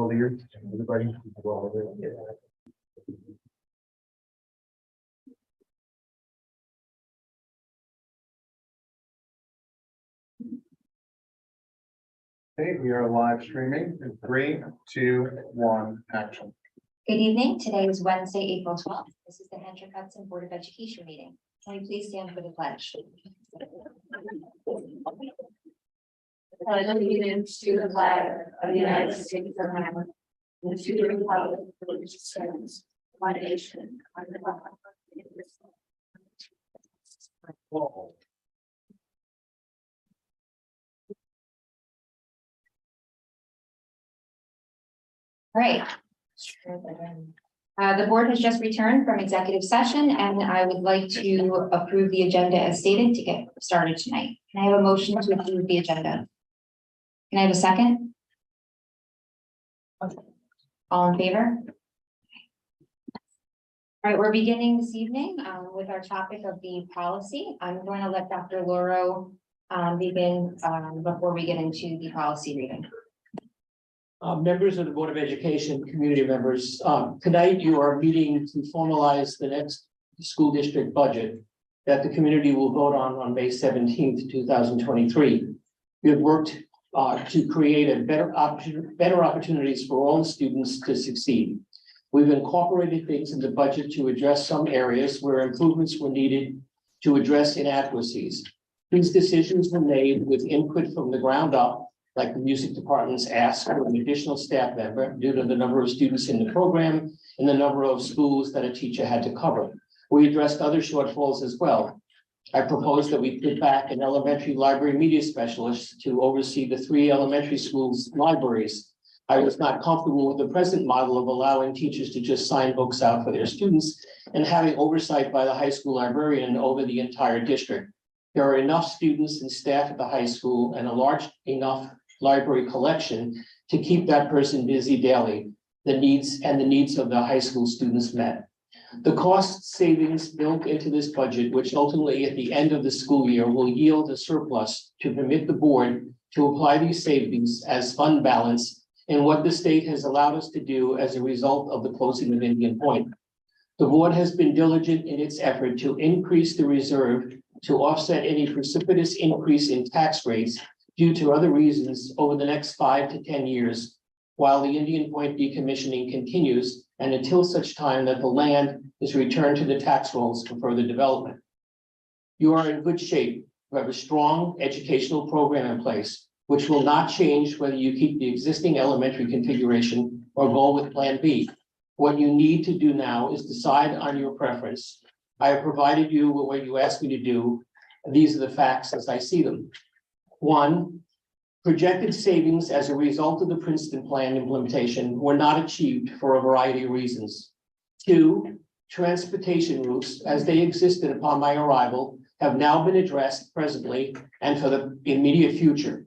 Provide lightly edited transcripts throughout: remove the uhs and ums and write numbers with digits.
earlier. Everybody. Okay, we are live streaming in 3, 2, 1, action. Good evening. Today is Wednesday, April 12th. This is the Hendrick-Hudson Board of Education meeting. Can we please stand for the pledge? Pledge allegiance to the flag of the United States of America and to the republic for which it stands, one nation, under God, indivisible. All right. The board has just returned from executive session, and I would like to approve the agenda as stated to get started tonight. Can I have a motion to approve the agenda? Can I have a second? All in favor? All right, we're beginning this evening with our topic of the policy. I'm going to let Dr. Loro begin before we get into the policy reading. Members of the Board of Education, community members, tonight you are meeting to formalize the next school district budget that the community will vote on May 17th, 2023. We have worked to create a better opportunities for all students to succeed. We've incorporated things in the budget to address some areas where improvements were needed to address inadequacies. These decisions were made with input from the ground up, like the music departments asked for an additional staff member due to the number of students in the program and the number of schools that a teacher had to cover. We addressed other shortfalls as well. I proposed that we put back an elementary library media specialist to oversee the 3 elementary schools' libraries. I was not comfortable with the present model of allowing teachers to just sign books out for their students and having oversight by the high school librarian over the entire district. There are enough students and staff at the high school and a large enough library collection to keep that person busy daily, the needs of the high school students met. The cost savings built into this budget, which ultimately at the end of the school year will yield a surplus to permit the board to apply these savings as fund balance in what the state has allowed us to do as a result of the closing of Indian Point. The board has been diligent in its effort to increase the reserve to offset any precipitous increase in tax rates due to other reasons over the next 5 to 10 years, while the Indian Point decommissioning continues and until such time that the land is returned to the tax rolls for further development. You are in good shape. You have a strong educational program in place, which will not change whether you keep the existing elementary configuration or go with Plan B. What you need to do now is decide on your preference. I have provided you with what you asked me to do. These are the facts as I see them. 1, projected savings as a result of the Princeton Plan implementation were not achieved for a variety of reasons. 2, transportation routes as they existed upon my arrival have now been addressed presently and for the immediate future.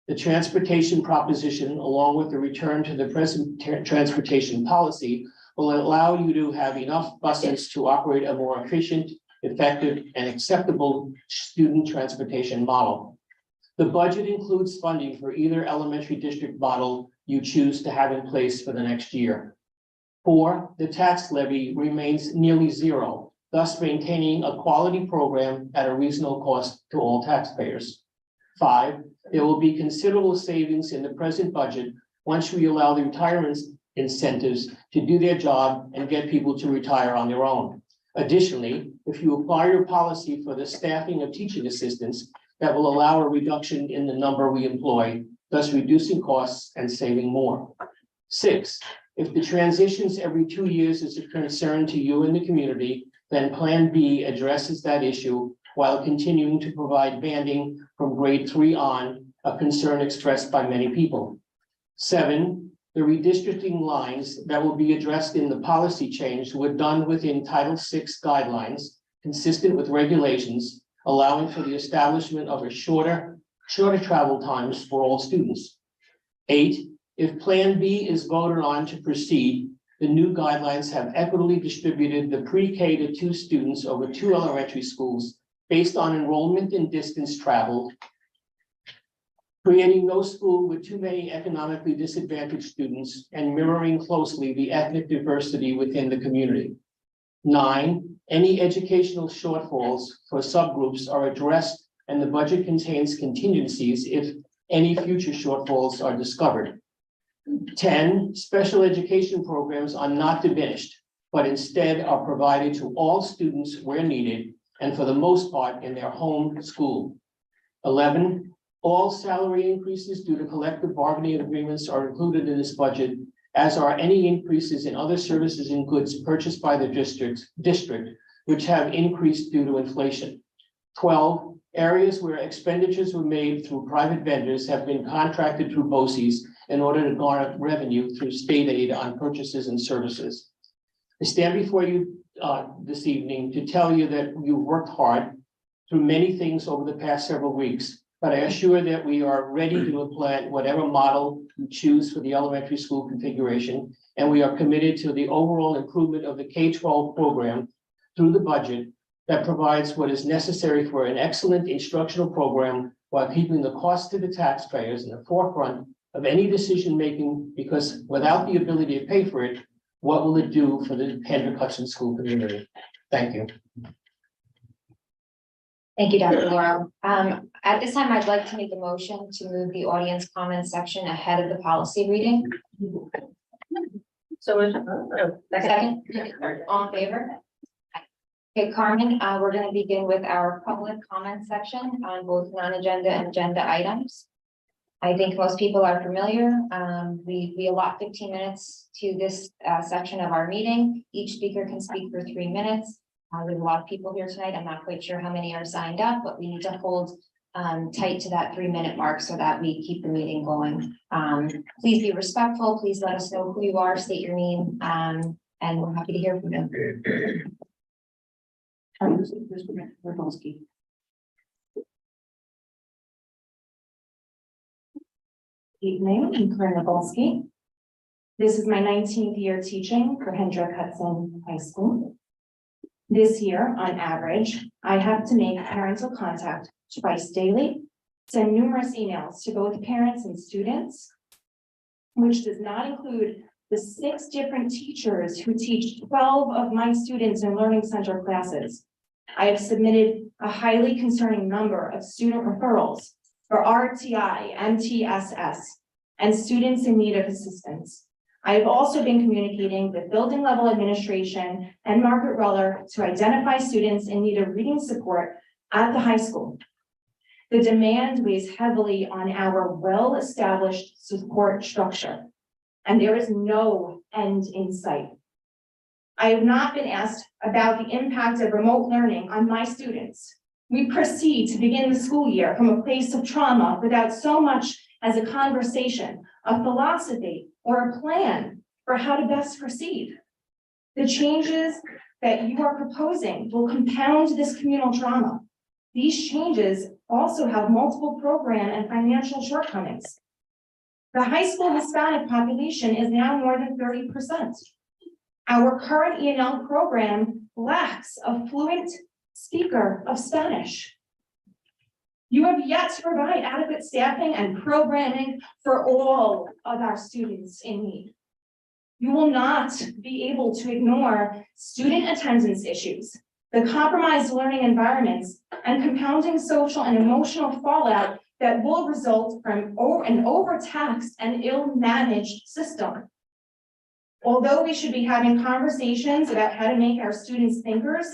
The transportation proposition, along with the return to the present transportation policy, will allow you to have enough buses to operate a more efficient, effective, and acceptable student transportation model. The budget includes funding for either elementary district model you choose to have in place for the next year. 4, the tax levy remains nearly zero, thus maintaining a quality program at a reasonable cost to all taxpayers. 5, there will be considerable savings in the present budget once we allow the retirement incentives to do their job and get people to retire on their own. Additionally, if you apply your policy for the staffing of teaching assistants, that will allow a reduction in the number we employ, thus reducing costs and saving more. 6, if the transitions every 2 years is a concern to you and the community, then Plan B addresses that issue while continuing to provide banding from grade 3 on, a concern expressed by many people. 7, the redistricting lines that will be addressed in the policy change were done within Title VI guidelines, consistent with regulations, allowing for the establishment of a shorter travel times for all students. 8, if Plan B is voted on to proceed, the new guidelines have equitably distributed the pre-K to 2 students over 2 elementary schools based on enrollment and distance traveled creating no school with too many economically disadvantaged students and mirroring closely the ethnic diversity within the community. 9, any educational shortfalls for subgroups are addressed and the budget contains contingencies if any future shortfalls are discovered. 10, special education programs are not diminished, but instead are provided to all students where needed and for the most part in their home school. 11, all salary increases due to collective bargaining agreements are included in this budget, as are any increases in other services and goods purchased by the district, which have increased due to inflation. 12, areas where expenditures were made through private vendors have been contracted through BOCES in order to garner revenue through state aid on purchases and services. I stand before you this evening to tell you that you've worked hard through many things over the past several weeks, but I assure that we are ready to implement whatever model you choose for the elementary school configuration, and we are committed to the overall improvement of the K-12 program through the budget that provides what is necessary for an excellent instructional program while keeping the cost to the taxpayers in the forefront of any decision-making, because without the ability to pay for it, what will it do for the Hendrick Hudson school community? Thank you. Thank you, Dr. Laurel. At this time, I'd like to make a motion to move the audience comment section ahead of the policy reading. So, Second, all in favor? Okay, Carmen, we're going to begin with our public comment section on both non-agenda and agenda items. I think most people are familiar. We allot 15 minutes to this section of our meeting. Each speaker can speak for 3 minutes. There's a lot of people here tonight. I'm not quite sure how many are signed up, but we need to hold tight to that 3-minute mark so that we keep the meeting going. Please be respectful. Please let us know who you are, state your name, and we're happy to hear from you. Evening, I'm Corinne Nagolsky. This is my 19th year teaching for Hendrick Hudson High School. This year, on average, I have to make parental contact twice daily, send numerous emails to both parents and students, which does not include the 6 different teachers who teach 12 of my students in Learning Center classes. I have submitted a highly concerning number of student referrals for RTI, MTSS, and students in need of assistance. I have also been communicating with building level administration and Margaret Ruller to identify students in need of reading support at the high school. The demand weighs heavily on our well-established support structure, and there is no end in sight. I have not been asked about the impact of remote learning on my students. We proceed to begin the school year from a place of trauma without so much as a conversation, a philosophy, or a plan for how to best proceed. The changes that you are proposing will compound this communal trauma. These changes also have multiple program and financial shortcomings. The high school Hispanic population is now more than 30%. Our current E&L program lacks a fluent speaker of Spanish. You have yet to provide adequate staffing and programming for all of our students in need. You will not be able to ignore student attendance issues, the compromised learning environments, and compounding social and emotional fallout that will result from an overtaxed and ill-managed system. Although we should be having conversations about how to make our students thinkers,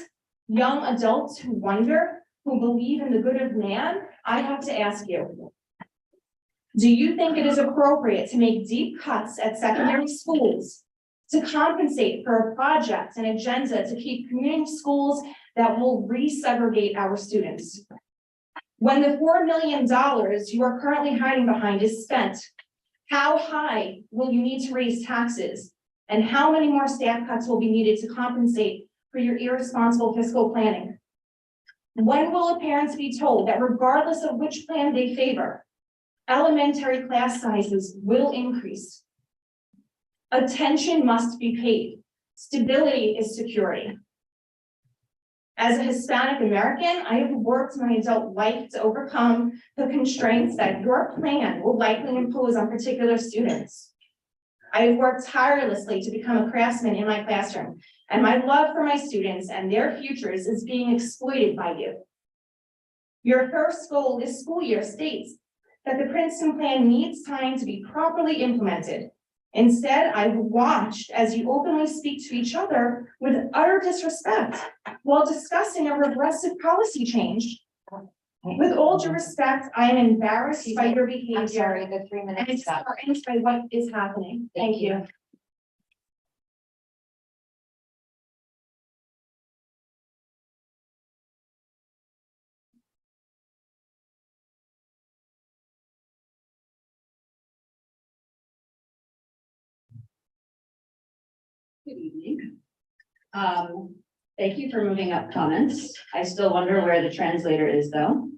young adults who wonder, who believe in the good of man, I have to ask you, do you think it is appropriate to make deep cuts at secondary schools to compensate for a project and agenda to keep community schools that will resegregate our students? When the $4 million you are currently hiding behind is spent, how high will you need to raise taxes? And how many more staff cuts will be needed to compensate for your irresponsible fiscal planning? When will the parents be told that regardless of which plan they favor, elementary class sizes will increase? Attention must be paid. Stability is security. As a Hispanic American, I have worked my adult life to overcome the constraints that your plan will likely impose on particular students. I have worked tirelessly to become a craftsman in my classroom, and my love for my students and their futures is being exploited by you. Your first goal this school year states that the Princeton plan needs time to be properly implemented. Instead, I've watched as you openly speak to each other with utter disrespect while discussing a regressive policy change. With all due respect, I am embarrassed by your behavior. I'm sorry, the And 3-minute stop. disheartened by what is happening. Thank you. Good evening. Thank you for moving up comments. I still wonder where the translator is though.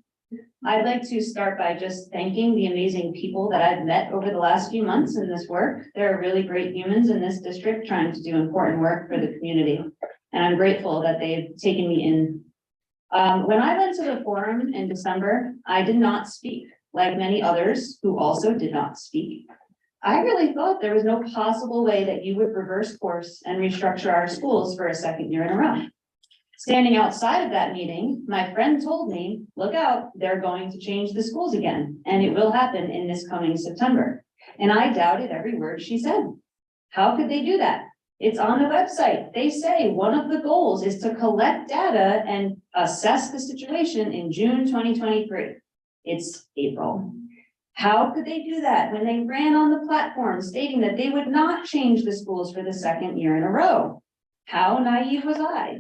I'd like to start by just thanking the amazing people that I've met over the last few months in this work. There are really great humans in this district trying to do important work for the community. And I'm grateful that they've taken me in. When I went to the forum in December, I did not speak, like many others who also did not speak. I really thought there was no possible way that you would reverse course and restructure our schools for a second year in a row. Standing outside of that meeting, my friend told me, look out, they're going to change the schools again, and it will happen in this coming September. And I doubted every word she said. How could they do that? It's on the website. They say one of the goals is to collect data and assess the situation in June 2023. It's April. How could they do that when they ran on the platform stating that they would not change the schools for the second year in a row? How naive was I?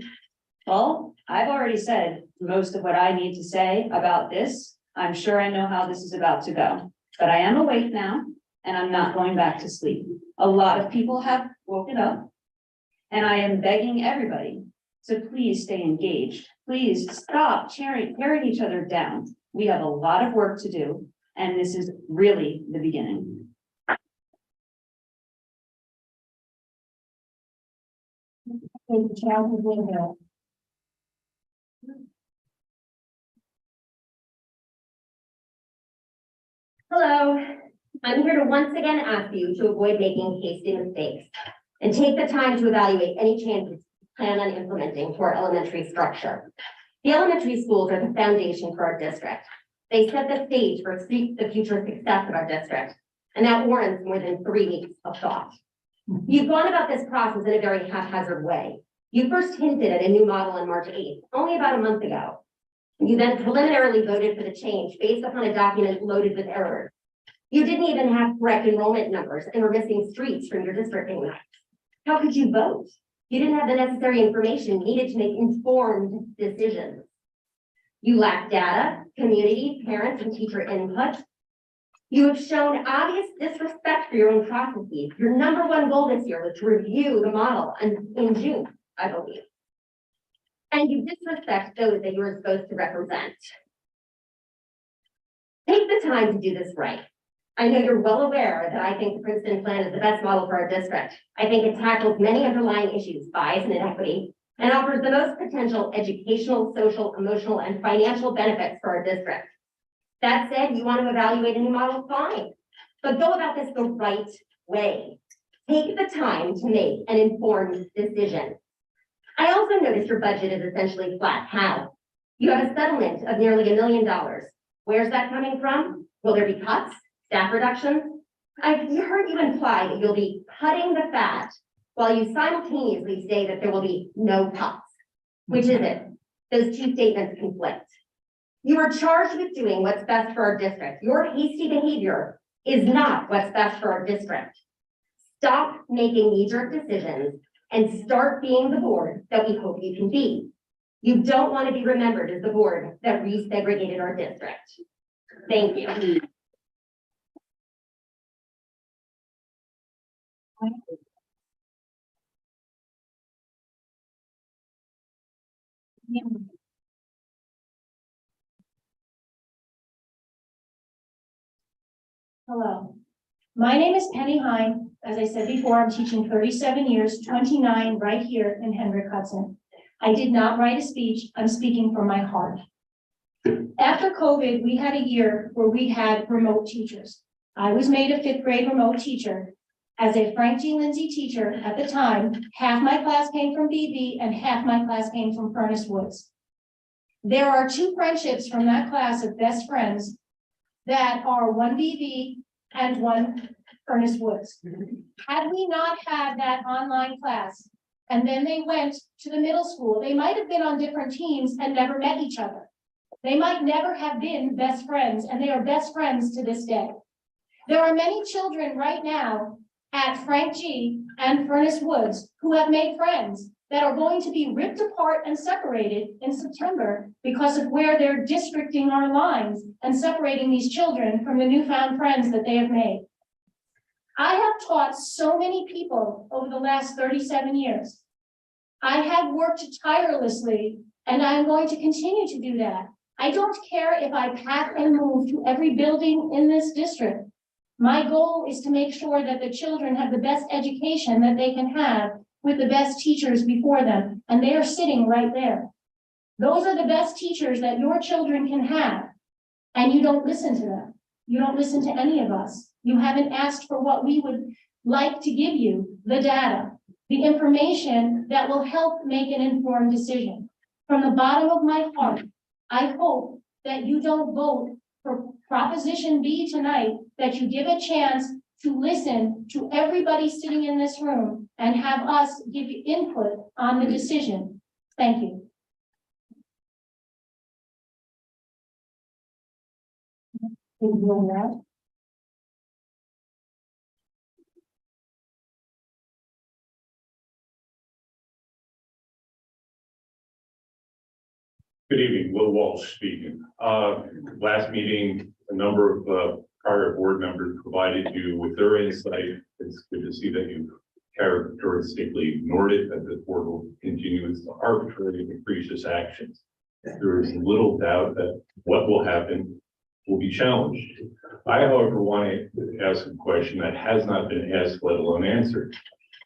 Well, I've already said most of what I need to say about this. I'm sure I know how this is about to go, but I am awake now and I'm not going back to sleep. A lot of people have woken up and I am begging everybody to please stay engaged. Please stop tearing each other down. We have a lot of work to do and this is really the beginning. Hello, I'm here to once again ask you to avoid making hasty mistakes and take the time to evaluate any changes you plan on implementing to our elementary structure. The elementary schools are the foundation for our district. They set the stage for the future success of our district, and that warrants more than 3 weeks of thought. You've gone about this process in a very haphazard way. You first hinted at a new model on March 8th, only about a month ago. You then preliminarily voted for the change based upon a document loaded with errors. You didn't even have correct enrollment numbers and were missing streets from your districting maps. How could you vote? You didn't have the necessary information needed to make informed decisions. You lack data, community, parents, and teacher input. You have shown obvious disrespect for your own processes. Your number one goal this year was to review the model in June, I believe. And you disrespect those that you were supposed to represent. Take the time to do this right. I know you're well aware that I think the Princeton plan is the best model for our district. I think it tackles many underlying issues, bias and inequity, and offers the most potential educational, social, emotional, and financial benefits for our district. That said, you want to evaluate a new model, fine, but go about this the right way. Take the time to make an informed decision. I also noticed your budget is essentially flat. How? You have a settlement of nearly $1 million. Where's that coming from? Will there be cuts, staff reductions? I've heard you imply that you'll be cutting the fat while you simultaneously say that there will be no cuts. Which is it? Those two statements conflict. You are charged with doing what's best for our district. Your hasty behavior is not what's best for our district. Stop making knee-jerk decisions and start being the board that we hope you can be. You don't want to be remembered as the board that resegregated our district. Thank you. Hello, my name is Penny Hine. As I said before, I'm teaching 37 years, 29 right here in Hendrick Hudson. I did not write a speech. I'm speaking from my heart. After COVID, we had a year where we had remote teachers. I was made a fifth grade remote teacher. As a Frank G. Lindsay teacher at the time, half my class came from BB and half my class came from Furnace Woods. There are two friendships from that class of best friends that are one BB and one Furnace Woods. Had we not had that online class, and then they went to the middle school, they might have been on different teams and never met each other. They might never have been best friends, and they are best friends to this day. There are many children right now at Frank G. and Furnace Woods who have made friends that are going to be ripped apart and separated in September because of where they're districting our lines and separating these children from the newfound friends that they have made. I have taught so many people over the last 37 years. I have worked tirelessly, and I'm going to continue to do that. I don't care if I pack and move to every building in this district. My goal is to make sure that the children have the best education that they can have with the best teachers before them, and they are sitting right there. Those are the best teachers that your children can have, and you don't listen to them. You don't listen to any of us. You haven't asked for what we would like to give you, the data, the information that will help make an informed decision. From the bottom of my heart, I hope that you don't vote for Proposition B tonight, that you give a chance to listen to everybody sitting in this room and have us give you input on the decision. Thank you. Good evening, Will Walsh speaking. Last meeting, a number of prior board members provided you with their insight. It's good to see that you characteristically ignored it, that the board will continue its arbitrary and capricious actions. There is little doubt that what will happen will be challenged. I, however, want to ask a question that has not been asked, let alone answered.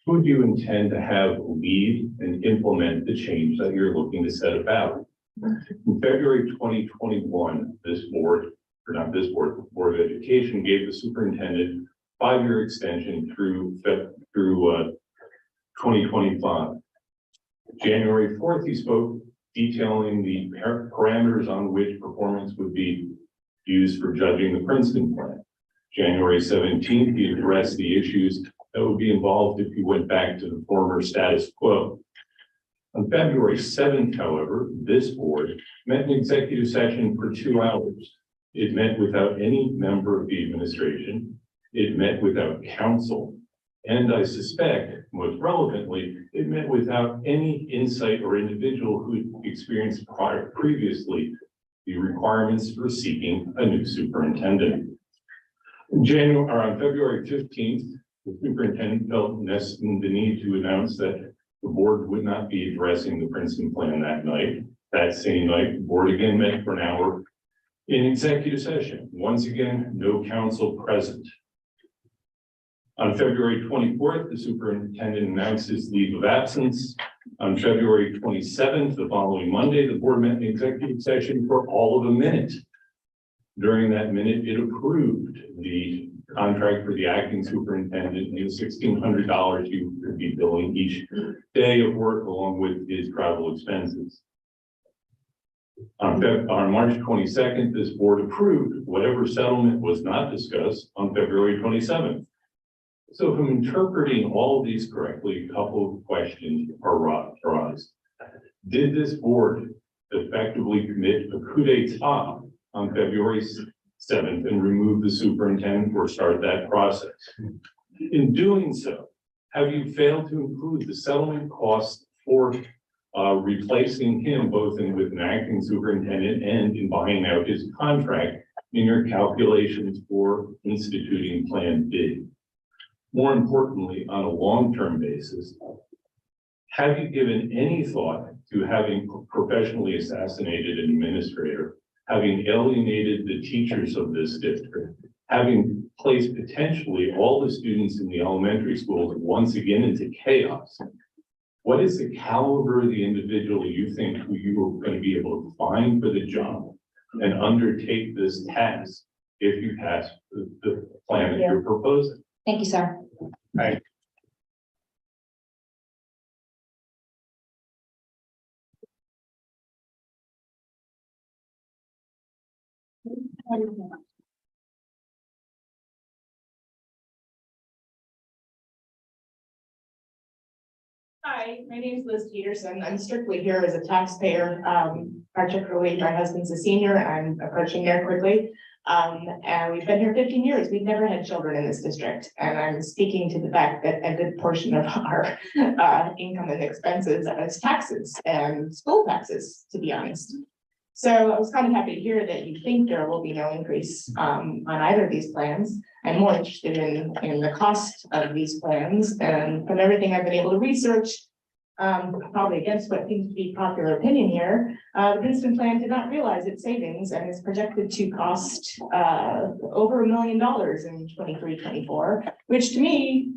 Who do you intend to have lead and implement the change that you're looking to set about? In February 2021, this board, or not this board, the Board of Education gave the superintendent 5-year extension through 2025. January 4th, he spoke detailing the parameters on which performance would be used for judging the Princeton plan. January 17th, he addressed the issues that would be involved if you went back to the former status quo. On February 7th, however, this board met in executive session for 2 hours. It met without any member of the administration. It met without counsel. And I suspect, most relevantly, it met without any insight or individual who experienced previously the requirements for seeking a new superintendent. On February 15th, the superintendent felt the need to announce that the board would not be addressing the Princeton plan that night. That same night, the board again met for an hour in executive session. Once again, no counsel present. On February 24th, the superintendent announced his leave of absence. On February 27th, the following Monday, the board met in executive session for all of a minute. During that minute, it approved the contract for the acting superintendent and the $1,600 you could be billing each day of work along with his travel expenses. On March 22nd, this board approved whatever settlement was not discussed on February 27th. So if I'm interpreting all of these correctly, a couple of questions arise. Did this board effectively commit a coup d'etat on February 7th and remove the superintendent or start that process? In doing so, have you failed to include the settlement costs for replacing him both with an acting superintendent and in buying out his contract in your calculations for instituting Plan B? More importantly, on a long-term basis, have you given any thought to having professionally assassinated an administrator, having alienated the teachers of this district, having placed potentially all the students in the elementary schools once again into chaos, What is the caliber of the individual you think who you are going to be able to find for the job and undertake this task if you pass the plan that you're proposing? Thank you, sir. Right. Hi, my name is Liz Peterson. I'm strictly here as a taxpayer. Particularly my husband's a senior. I'm approaching there quickly. And we've been here 15 years. We've never had children in this district. And I'm speaking to the fact that a good portion of our income and expenses is taxes and school taxes, to be honest. So I was kind of happy to hear that you think there will be no increase on either of these plans. I'm more interested in the cost of these plans, and from everything I've been able to research, probably against what seems to be popular opinion here, the Princeton plan did not realize its savings and is projected to cost over $1 million in 23-24, which to me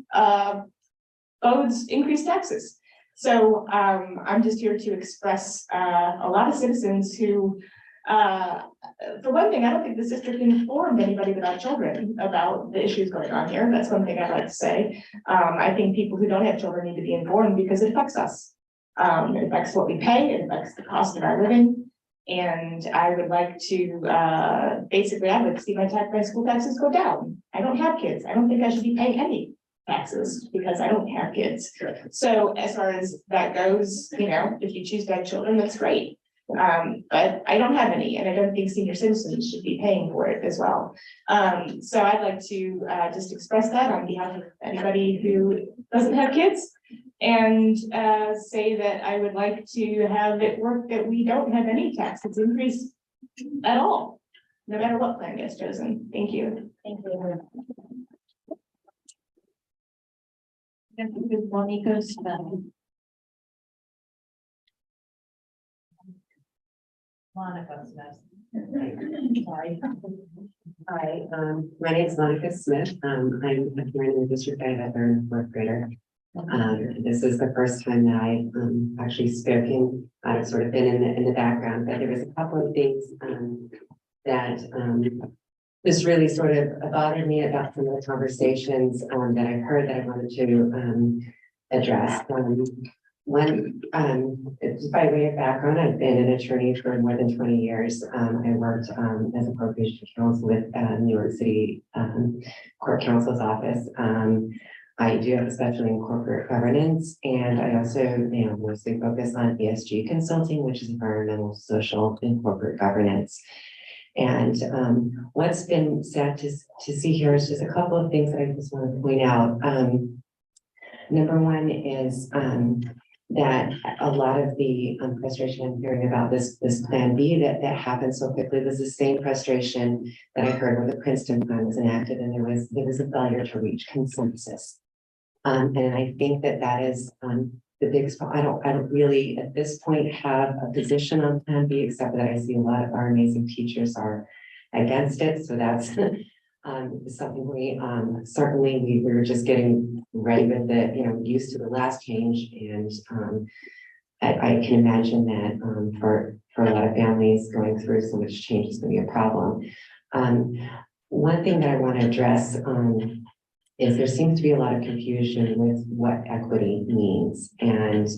bodes increased taxes. So I'm just here to express a lot of citizens who, for one thing, I don't think this district informed anybody without children about the issues going on here. That's one thing I'd like to say. I think people who don't have children need to be informed because it affects us. It affects what we pay, it affects the cost of our living. And I would like to, basically, I would see my school taxes go down. I don't have kids. I don't think I should be paying any taxes because I don't have kids. So as far as that goes, you know, if you choose to have children, that's great. But I don't have any, and I don't think senior citizens should be paying for it as well. So I'd like to just express that on behalf of anybody who doesn't have kids, and say that I would like to have it work that we don't have any taxes increase at all, no matter what plan gets chosen. Thank you. Thank you. Monica Smith. Monica Smith. Sorry. Hi, my name is Monica Smith. I'm here in the district. I have a third and fourth grader. This is the first time that I've actually spoken. I've sort of been in the background, but there was a couple of things that this really sort of bothered me about some of the conversations that I've heard that I wanted to address. One, just by way of background, I've been an attorney for more than 20 years. I worked as a appropriation counsel with New York City Court Counsel's Office. I do have a specialty in corporate governance, and I also mostly focus on ESG consulting, which is environmental, social, and corporate governance. And what's been sad to see here is just a couple of things that I just want to point out. Number one is that a lot of the frustration I'm hearing about this Plan B that happened so quickly was the same frustration that I heard when the Princeton plan was enacted, and there was a failure to reach consensus. And I think that is the biggest problem. I don't really at this point have a position on Plan B, except that I see a lot of our amazing teachers are against it. So that's something we certainly we were just getting ready with it, used to the last change. And I can imagine that for a lot of families going through so much change is going to be a problem. One thing that I want to address is there seems to be a lot of confusion with what equity means and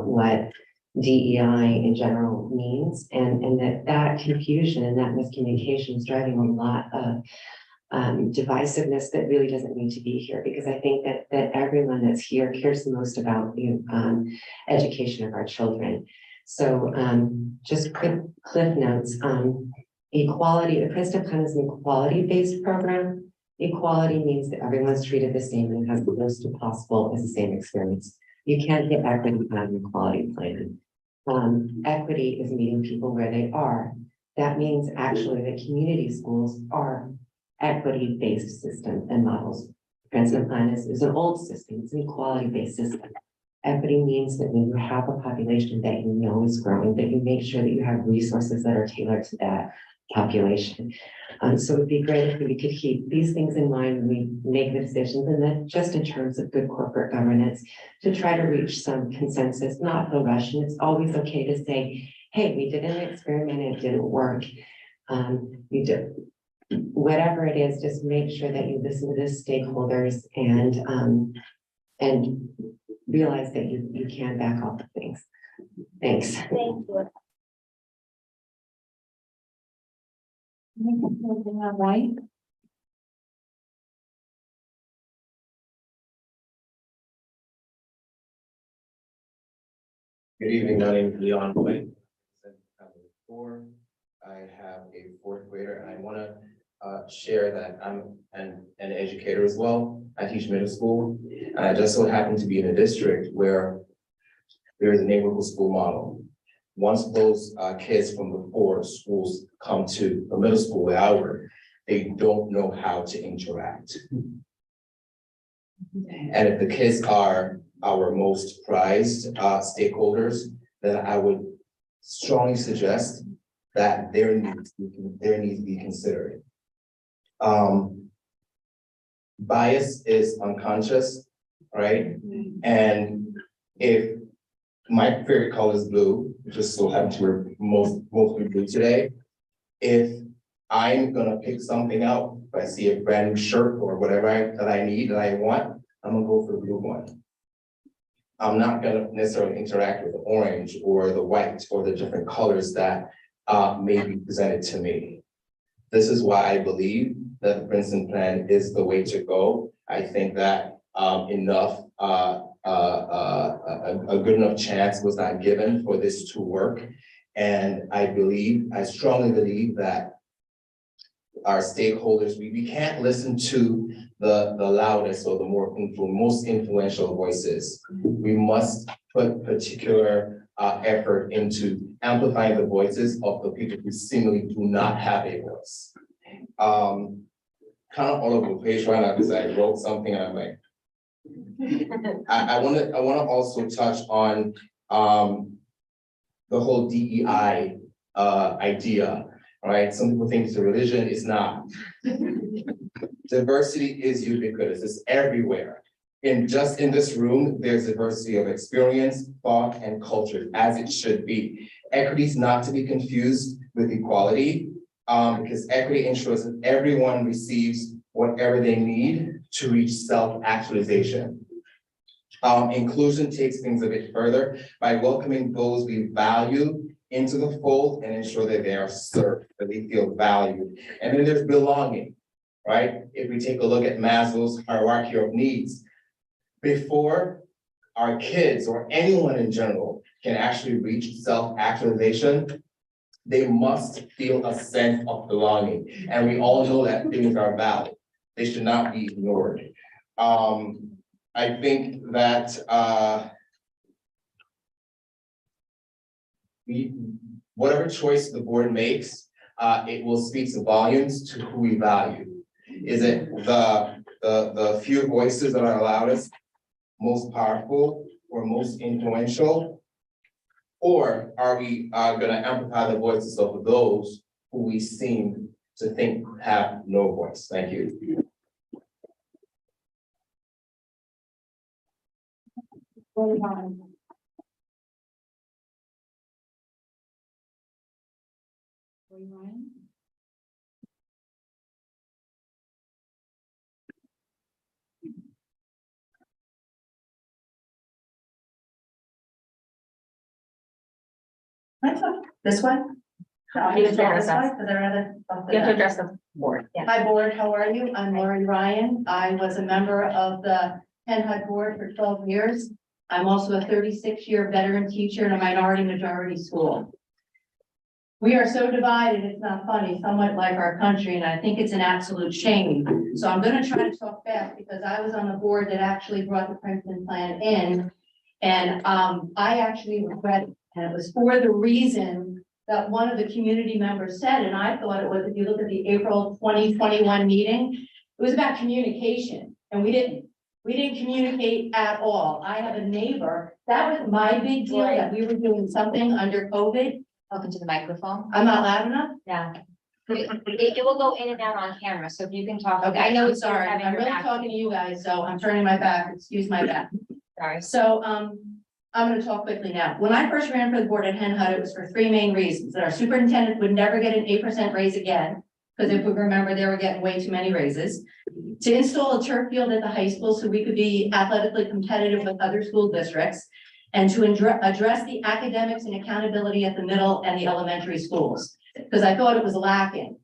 what DEI in general means, and that confusion and that miscommunication is driving a lot of divisiveness that really doesn't need to be here, because I think that everyone that's here cares the most about the education of our children. So just quick cliff notes. Equality, the Princeton plan is an equality-based program. Equality means that everyone's treated the same and has the most possible as the same experience. You can't get equity on an equality plan. Equity is meeting people where they are. That means actually that community schools are equity-based system and models. Princeton plan is an old system, it's an equality-based system. Equity means that when you have a population that you know is growing, that you make sure that you have resources that are tailored to that. population. So it'd be great if we could keep these things in mind when we make the decisions, and then just in terms of good corporate governance, to try to reach some consensus, not the rush. And it's always okay to say, hey, we did an experiment, it didn't work. You did, whatever it is, just make sure that you listen to the stakeholders and realize that you can back off of things. Thanks. Thank you. All right. Good evening, my name is Leon White. I have a fourth grader, and I want to share that I'm an educator as well. I teach middle school, and I just so happen to be in a district where there is a neighborhood school model. Once those kids from the four schools come to the middle school where I work, they don't know how to interact. And if the kids are our most prized stakeholders, then I would strongly suggest that their needs be considered. Bias is unconscious, right? And if my favorite color is blue, just so happen to wear mostly blue today. If I'm gonna pick something out, if I see a brand new shirt or whatever that I need, that I want, I'm gonna go for the blue one. I'm not gonna necessarily interact with the orange or the white or the different colors that may be presented to me. This is why I believe that the Princeton plan is the way to go. I think that a good enough chance was not given for this to work. And I strongly believe that our stakeholders, we can't listen to the loudest or the most influential voices. We must put particular effort into amplifying the voices of the people who seemingly do not have a voice. Kind of all over the page right now because I wrote something and I'm like, I want to also touch on the whole DEI idea, right? Some people think it's a religion, it's not. Diversity is ubiquitous, it's everywhere. Just in this room, there's diversity of experience, thought, and culture, as it should be. Equity is not to be confused with equality, because equity ensures that everyone receives whatever they need to reach self-actualization. Inclusion takes things a bit further by welcoming those we value into the fold and ensure that they are served, that they feel valued. And then there's belonging, right? If we take a look at Maslow's hierarchy of needs, before our kids or anyone in general can actually reach self-actualization, they must feel a sense of belonging. And we all know that things are valid. They should not be ignored. I think that whatever choice the board makes, it will speak to volumes to who we value. Is it the few voices that are loudest, most powerful, or most influential? Or are we gonna amplify the voices of those who we seem to think have no voice? Thank you. This one? No, You have to this address us. one, because I'd rather. You have to address the board, yeah. Hi, board, how are you? I'm Lauren Ryan. I was a member of the Penn Hud board for 12 years. I'm also a 36-year veteran teacher in a minority majority school. We are so divided, it's not funny, somewhat like our country, and I think it's an absolute shame. So I'm gonna try to talk fast because I was on the board that actually brought the Princeton plan in. And I actually regret it, and it was for the reason that one of the community members said, and I thought it was, if you look at the April 2021 meeting, it was about communication, and we didn't communicate at all. I have a neighbor, that was my big deal, that we were doing something under COVID. Welcome to the microphone. I'm not loud enough? Yeah. It will go in and out on camera, so if you can talk, Okay, I know I'm it's sorry, having I'm your really back. talking to you guys, so I'm turning my back, excuse my back. Sorry. So, I'm gonna talk quickly now. When I first ran for the board at Hen Hut, it was for three main reasons, that our superintendent would never get an 8% raise again. Because if we remember, they were getting way too many raises. To install a turf field at the high school so we could be athletically competitive with other school districts. And to address the academics and accountability at the middle and the elementary schools, because I thought it was lacking.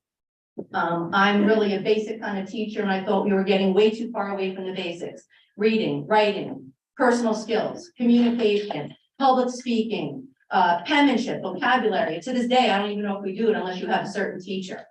I'm really a basic kind of teacher, and I thought we were getting way too far away from the basics. Reading, writing, personal skills, communication, public speaking, penmanship, vocabulary. To this day, I don't even know if we do it unless you have a certain teacher.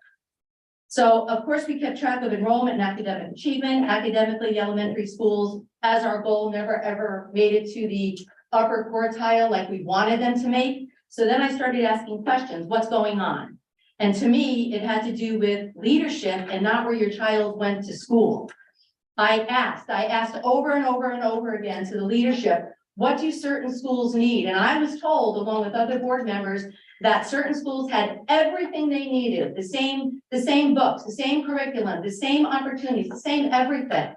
So of course, we kept track of enrollment and academic achievement. Academically, the elementary schools, as our goal, never ever made it to the upper quartile like we wanted them to make. So then I started asking questions, what's going on? And to me, it had to do with leadership and not where your child went to school. I asked over and over and over again to the leadership, what do certain schools need? And I was told, along with other board members, that certain schools had everything they needed, the same books, the same curriculum, the same opportunities, the same everything.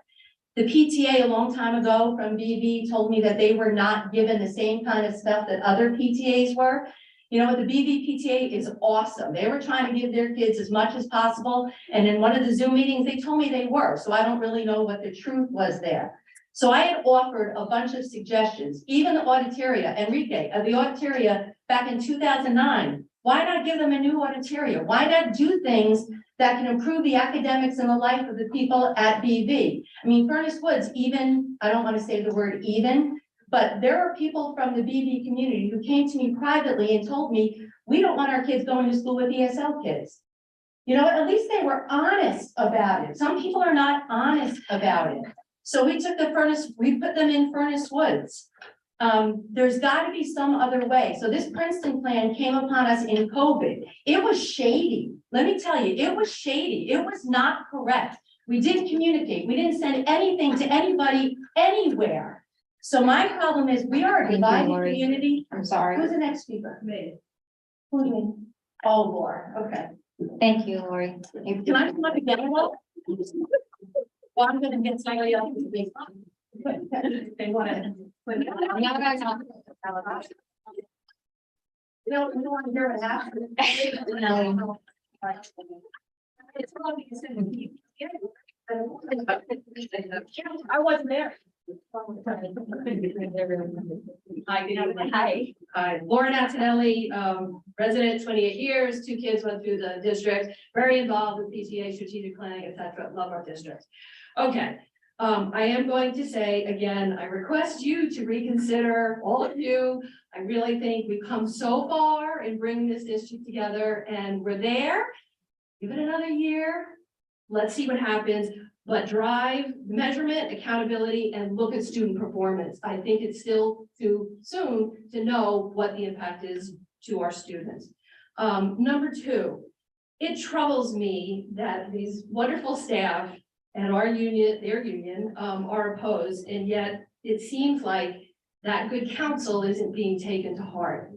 The PTA a long time ago from BB told me that they were not given the same kind of stuff that other PTAs were. You know what, the BB PTA is awesome. They were trying to give their kids as much as possible. And in one of the Zoom meetings, they told me they were, so I don't really know what the truth was there. So I had offered a bunch of suggestions, even the auditoria, Enrique, of the auditoria back in 2009. Why not give them a new auditoria? Why not do things that can improve the academics and the life of the people at BV? I mean, Furnace Woods, even, I don't want to say the word even, but there are people from the BV community who came to me privately and told me, we don't want our kids going to school with ESL kids. You know what, at least they were honest about it. Some people are not honest about it. So we took we put them in Furnace Woods. There's got to be some other way. So this Princeton plan came upon us in COVID. It was shady. Let me tell you, it was shady. It was not correct. We didn't communicate. We didn't send anything to anybody anywhere. So my problem is we are a Thank you, divided Lori. community. I'm sorry. Who's the next speaker? Me. Who do you mean? Oh, Laura, okay. Thank you, Lori. Can I come up again? Well, I'm gonna get somebody else to be. They wanna. No. You don't want to hear what happened. No. I wasn't there. Hi, good evening. Hi, Lauren Antonelli, resident 28 years, 2 kids went through the district, very involved with PTA, strategic planning, etc. Love our district. Okay, I am going to say again, I request you to reconsider, all of you. I really think we've come so far in bringing this district together and we're there. Give it another year. Let's see what happens, but drive measurement, accountability, and look at student performance. I think it's still too soon to know what the impact is to our students. Number 2, it troubles me that these wonderful staff and our union, their union, are opposed, and yet it seems like that good counsel isn't being taken to heart.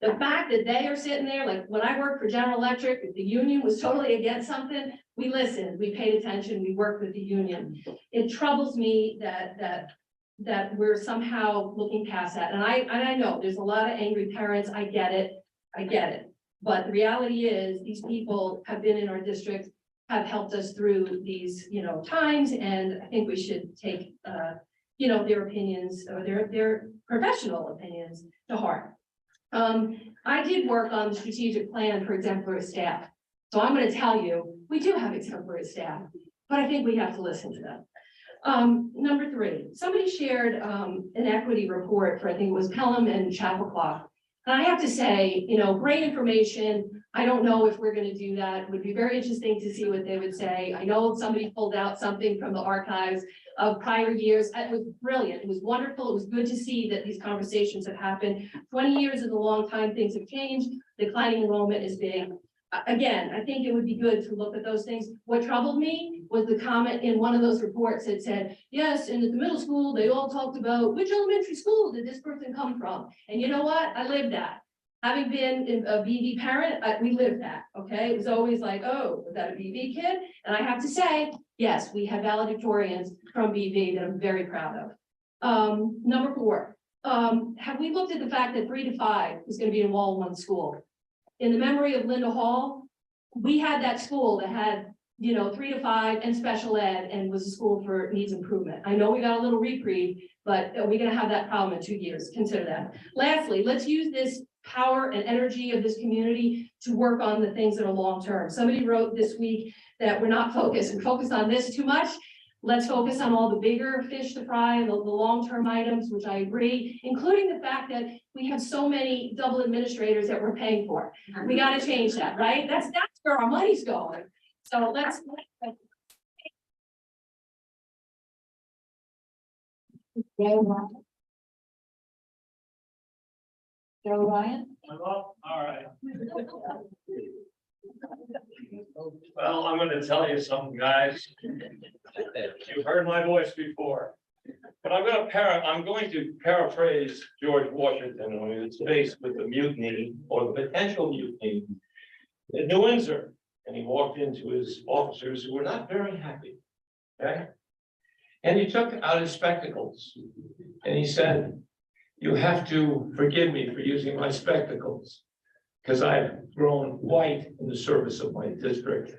The fact that they are sitting there, like when I worked for General Electric, if the union was totally against something, we listened, we paid attention, we worked with the union. It troubles me that we're somehow looking past that. And I know there's a lot of angry parents. I get it. But the reality is these people have been in our district, have helped us through these, times. And I think we should take, their opinions or their professional opinions to heart. I did work on the strategic plan for exemplary staff. So I'm going to tell you, we do have exemplary staff, but I think we have to listen to them. Number 3, somebody shared an equity report for, I think it was Pelham and Chappaqua. And I have to say, great information. I don't know if we're going to do that. It would be very interesting to see what they would say. I know somebody pulled out something from the archives of prior years. It was brilliant. It was wonderful. It was good to see that these conversations have happened. 20 years is a long time. Things have changed. Declining enrollment is big. Again, I think it would be good to look at those things. What troubled me was the comment in one of those reports that said, yes, and at the middle school, they all talked about which elementary school did this person come from? And you know what? I lived that. Having been a BV parent, we lived that, okay? It was always like, oh, was that a BV kid? And I have to say, yes, we have valedictorians from BV that I'm very proud of. Number 4, have we looked at the fact that 3 to 5 is gonna be in Wall-1 school? In the memory of Linda Hall, we had that school that had, 3 to 5 and special ed and was a school for needs improvement. I know we got a little reprieve, but we're gonna have that problem in 2 years. Consider that. Lastly, let's use this power and energy of this community to work on the things that are long-term. Somebody wrote this week that we're not focused. We're focused on this too much. Let's focus on all the bigger fish to fry and the long-term items, which I agree, including the fact that we have so many double administrators that we're paying for. We got to change that, right? That's where our money's going. So let's. Joe Ryan? All right. Well, I'm gonna tell you something, guys. You've heard my voice before. But I'm going to paraphrase George Washington when he was faced with the mutiny or the potential mutiny at New Windsor. And he walked into his officers who were not very happy. Okay? And he took out his spectacles and he said, "You have to forgive me for using my spectacles, because I've grown white in the service of my district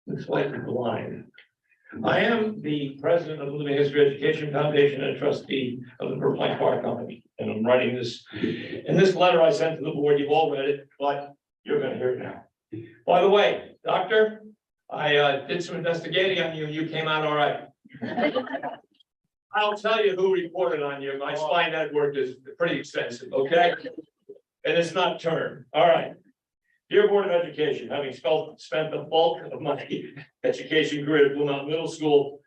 and slightly blind. I am the president of the Living History Education Foundation and a trustee of the Purple Park Company. And I'm writing this, in this letter I sent to the board, you've all read it, but you're gonna hear it now. By the way, doctor, I did some investigating on you, and you came out all right. I'll tell you who reported on you. My spine network is pretty extensive, okay? And it's not turned. All right. Dear Board of Education, having spent the bulk of my education career at Blue Mountain Middle School,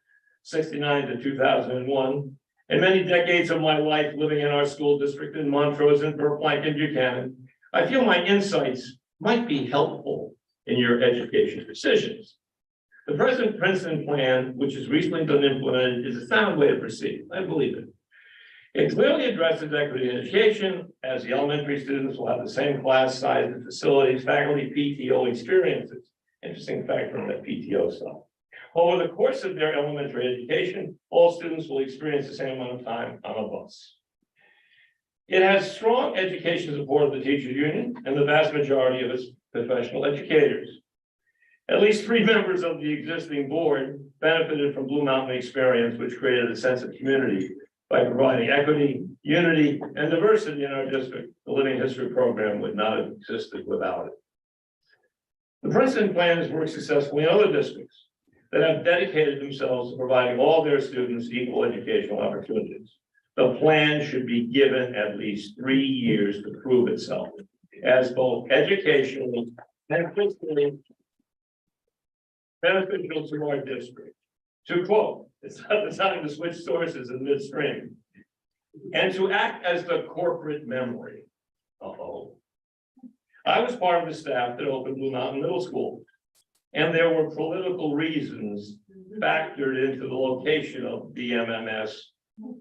1969 to 2001, and many decades of my life living in our school district in Montrose and Burbank and Buchanan, I feel my insights might be helpful in your education decisions. The present Princeton plan, which has recently been implemented, is a sound way to proceed. I believe it. It clearly addresses equity in education, as the elementary students will have the same class size and facilities, faculty, PTO experiences. Interesting fact from that PTO stuff. Over the course of their elementary education, all students will experience the same amount of time on a bus. It has strong education support of the teachers union and the vast majority of its professional educators. At least 3 members of the existing board benefited from Blue Mountain experience, which created a sense of community by providing equity, unity, and diversity in our district. The Living History program would not have existed without it. The Princeton plan has worked successfully in other districts that have dedicated themselves to providing all their students equal educational opportunities. The plan should be given at least 3 years to prove itself as both educationally and fiscally beneficial to our district. To quote, "It's not the time to switch sources in midstream," and to act as the corporate memory. I was part of the staff that opened Blue Mountain Middle School, and there were political reasons factored into the location of BMMS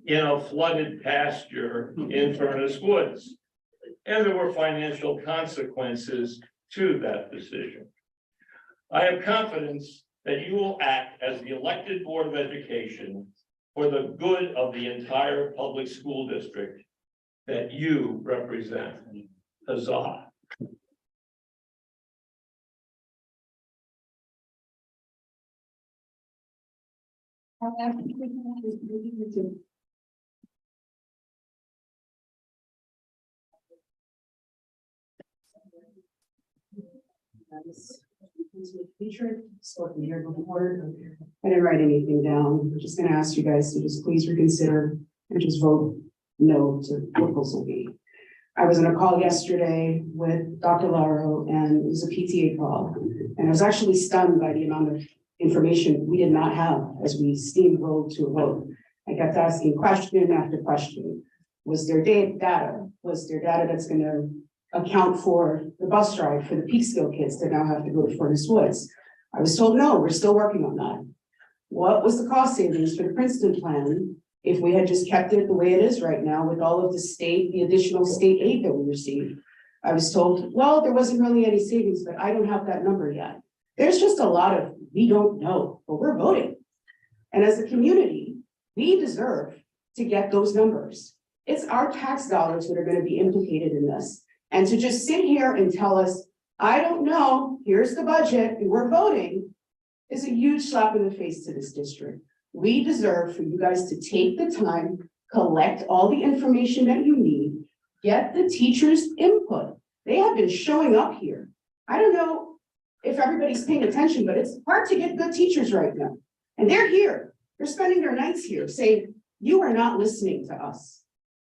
in a flooded pasture in Furnace Woods. And there were financial consequences to that decision. I have confidence that you will act as the elected Board of Education for the good of the entire public school district that you represent. Huzzah. Spoken here before. I didn't write anything down. I'm just gonna ask you guys to just please reconsider and just vote no to proposal B. I was on a call yesterday with Dr. Lauro, and it was a PTA call. And I was actually stunned by the amount of information we did not have as we steamrolled to a vote. I kept asking question after question. Was there data? Was there data that's gonna account for the bus ride for the peak skill kids that now have to go to Furnace Woods? I was told, no, we're still working on that. What was the cost savings for the Princeton plan if we had just kept it the way it is right now with all of the additional state aid that we received? I was told, well, there wasn't really any savings, but I don't have that number yet. There's just a lot of, we don't know, but we're voting. And as a community, we deserve to get those numbers. It's our tax dollars that are gonna be implicated in this. And to just sit here and tell us, I don't know, here's the budget, and we're voting, is a huge slap in the face to this district. We deserve for you guys to take the time, collect all the information that you need, get the teachers' input. They have been showing up here. I don't know if everybody's paying attention, but it's hard to get good teachers right now. And they're here. They're spending their nights here saying, you are not listening to us.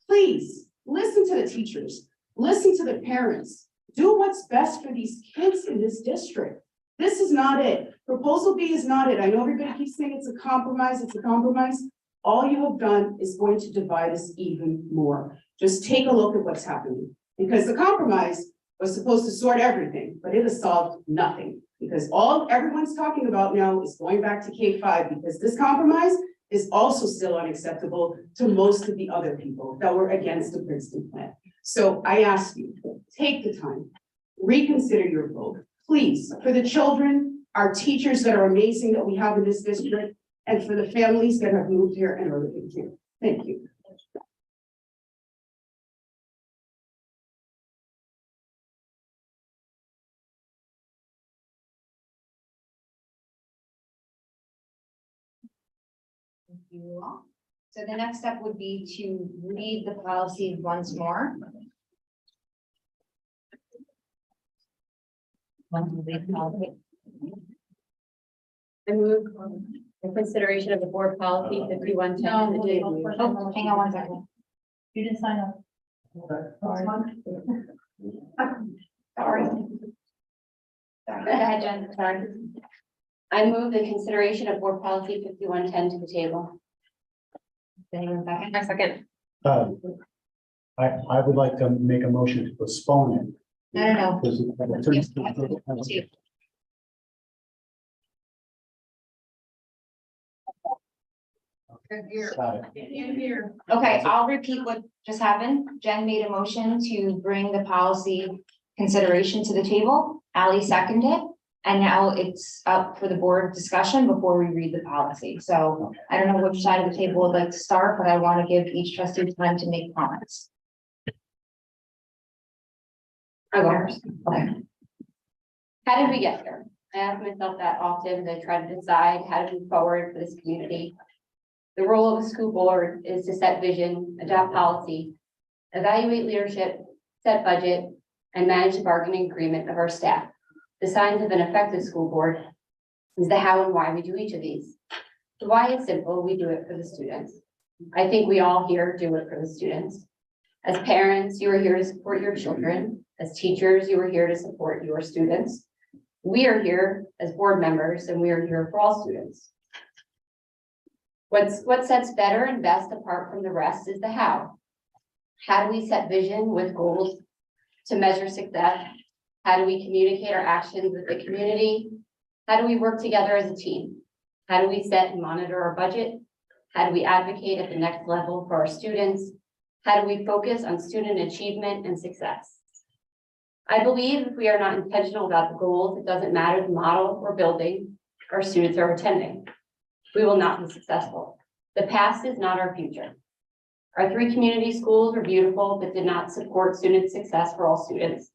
Please, listen to the teachers, listen to the parents, do what's best for these kids in this district. This is not it. Proposal B is not it. I know everybody keeps saying it's a compromise, it's a compromise. All you have done is going to divide us even more. Just take a look at what's happening. Because the compromise was supposed to sort everything, but it has solved nothing. Because all everyone's talking about now is going back to K-5, because this compromise is also still unacceptable to most of the other people that were against the Princeton plan. So I ask you, take the time, reconsider your vote, please, for the children, our teachers that are amazing that we have in this district, and for the families that have moved here and are living here. Thank you. Thank you all. So the next step would be to read the policy once more. I move in consideration of the board policy 5110 to the table. Oh, hang on one second. You didn't sign up. Sorry. Sorry. Go ahead, Jen, sorry. I move the consideration of board policy 5110 to the table. Anyone second? A second. I would like to make a motion to postpone it. No. Because Got it. Okay, I'll repeat what just happened. Jen made a motion to bring the policy consideration to the table. Ally seconded it. And now it's up for the board discussion before we read the policy. So I don't know which side of the table would like to start, but I want to give each trustee time to make comments. I go first. Okay. How did we get here? I ask myself that often as I try to decide how to move forward for this community. The role of a school board is to set vision, adopt policy, evaluate leadership, set budget, and manage the bargaining agreement of our staff. The signs of an effective school board is the how and why we do each of these. The why is simple, we do it for the students. I think we all here do it for the students. As parents, you are here to support your children. As teachers, you are here to support your students. We are here as board members, and we are here for all students. What sets better and best apart from the rest is the how. How do we set vision with goals to measure success? How do we communicate our actions with the community? How do we work together as a team? How do we set and monitor our budget? How do we advocate at the next level for our students? How do we focus on student achievement and success? I believe if we are not intentional about the goals, it doesn't matter the model or building our students are attending. We will not be successful. The past is not our future. Our 3 community schools were beautiful, but did not support student success for all students.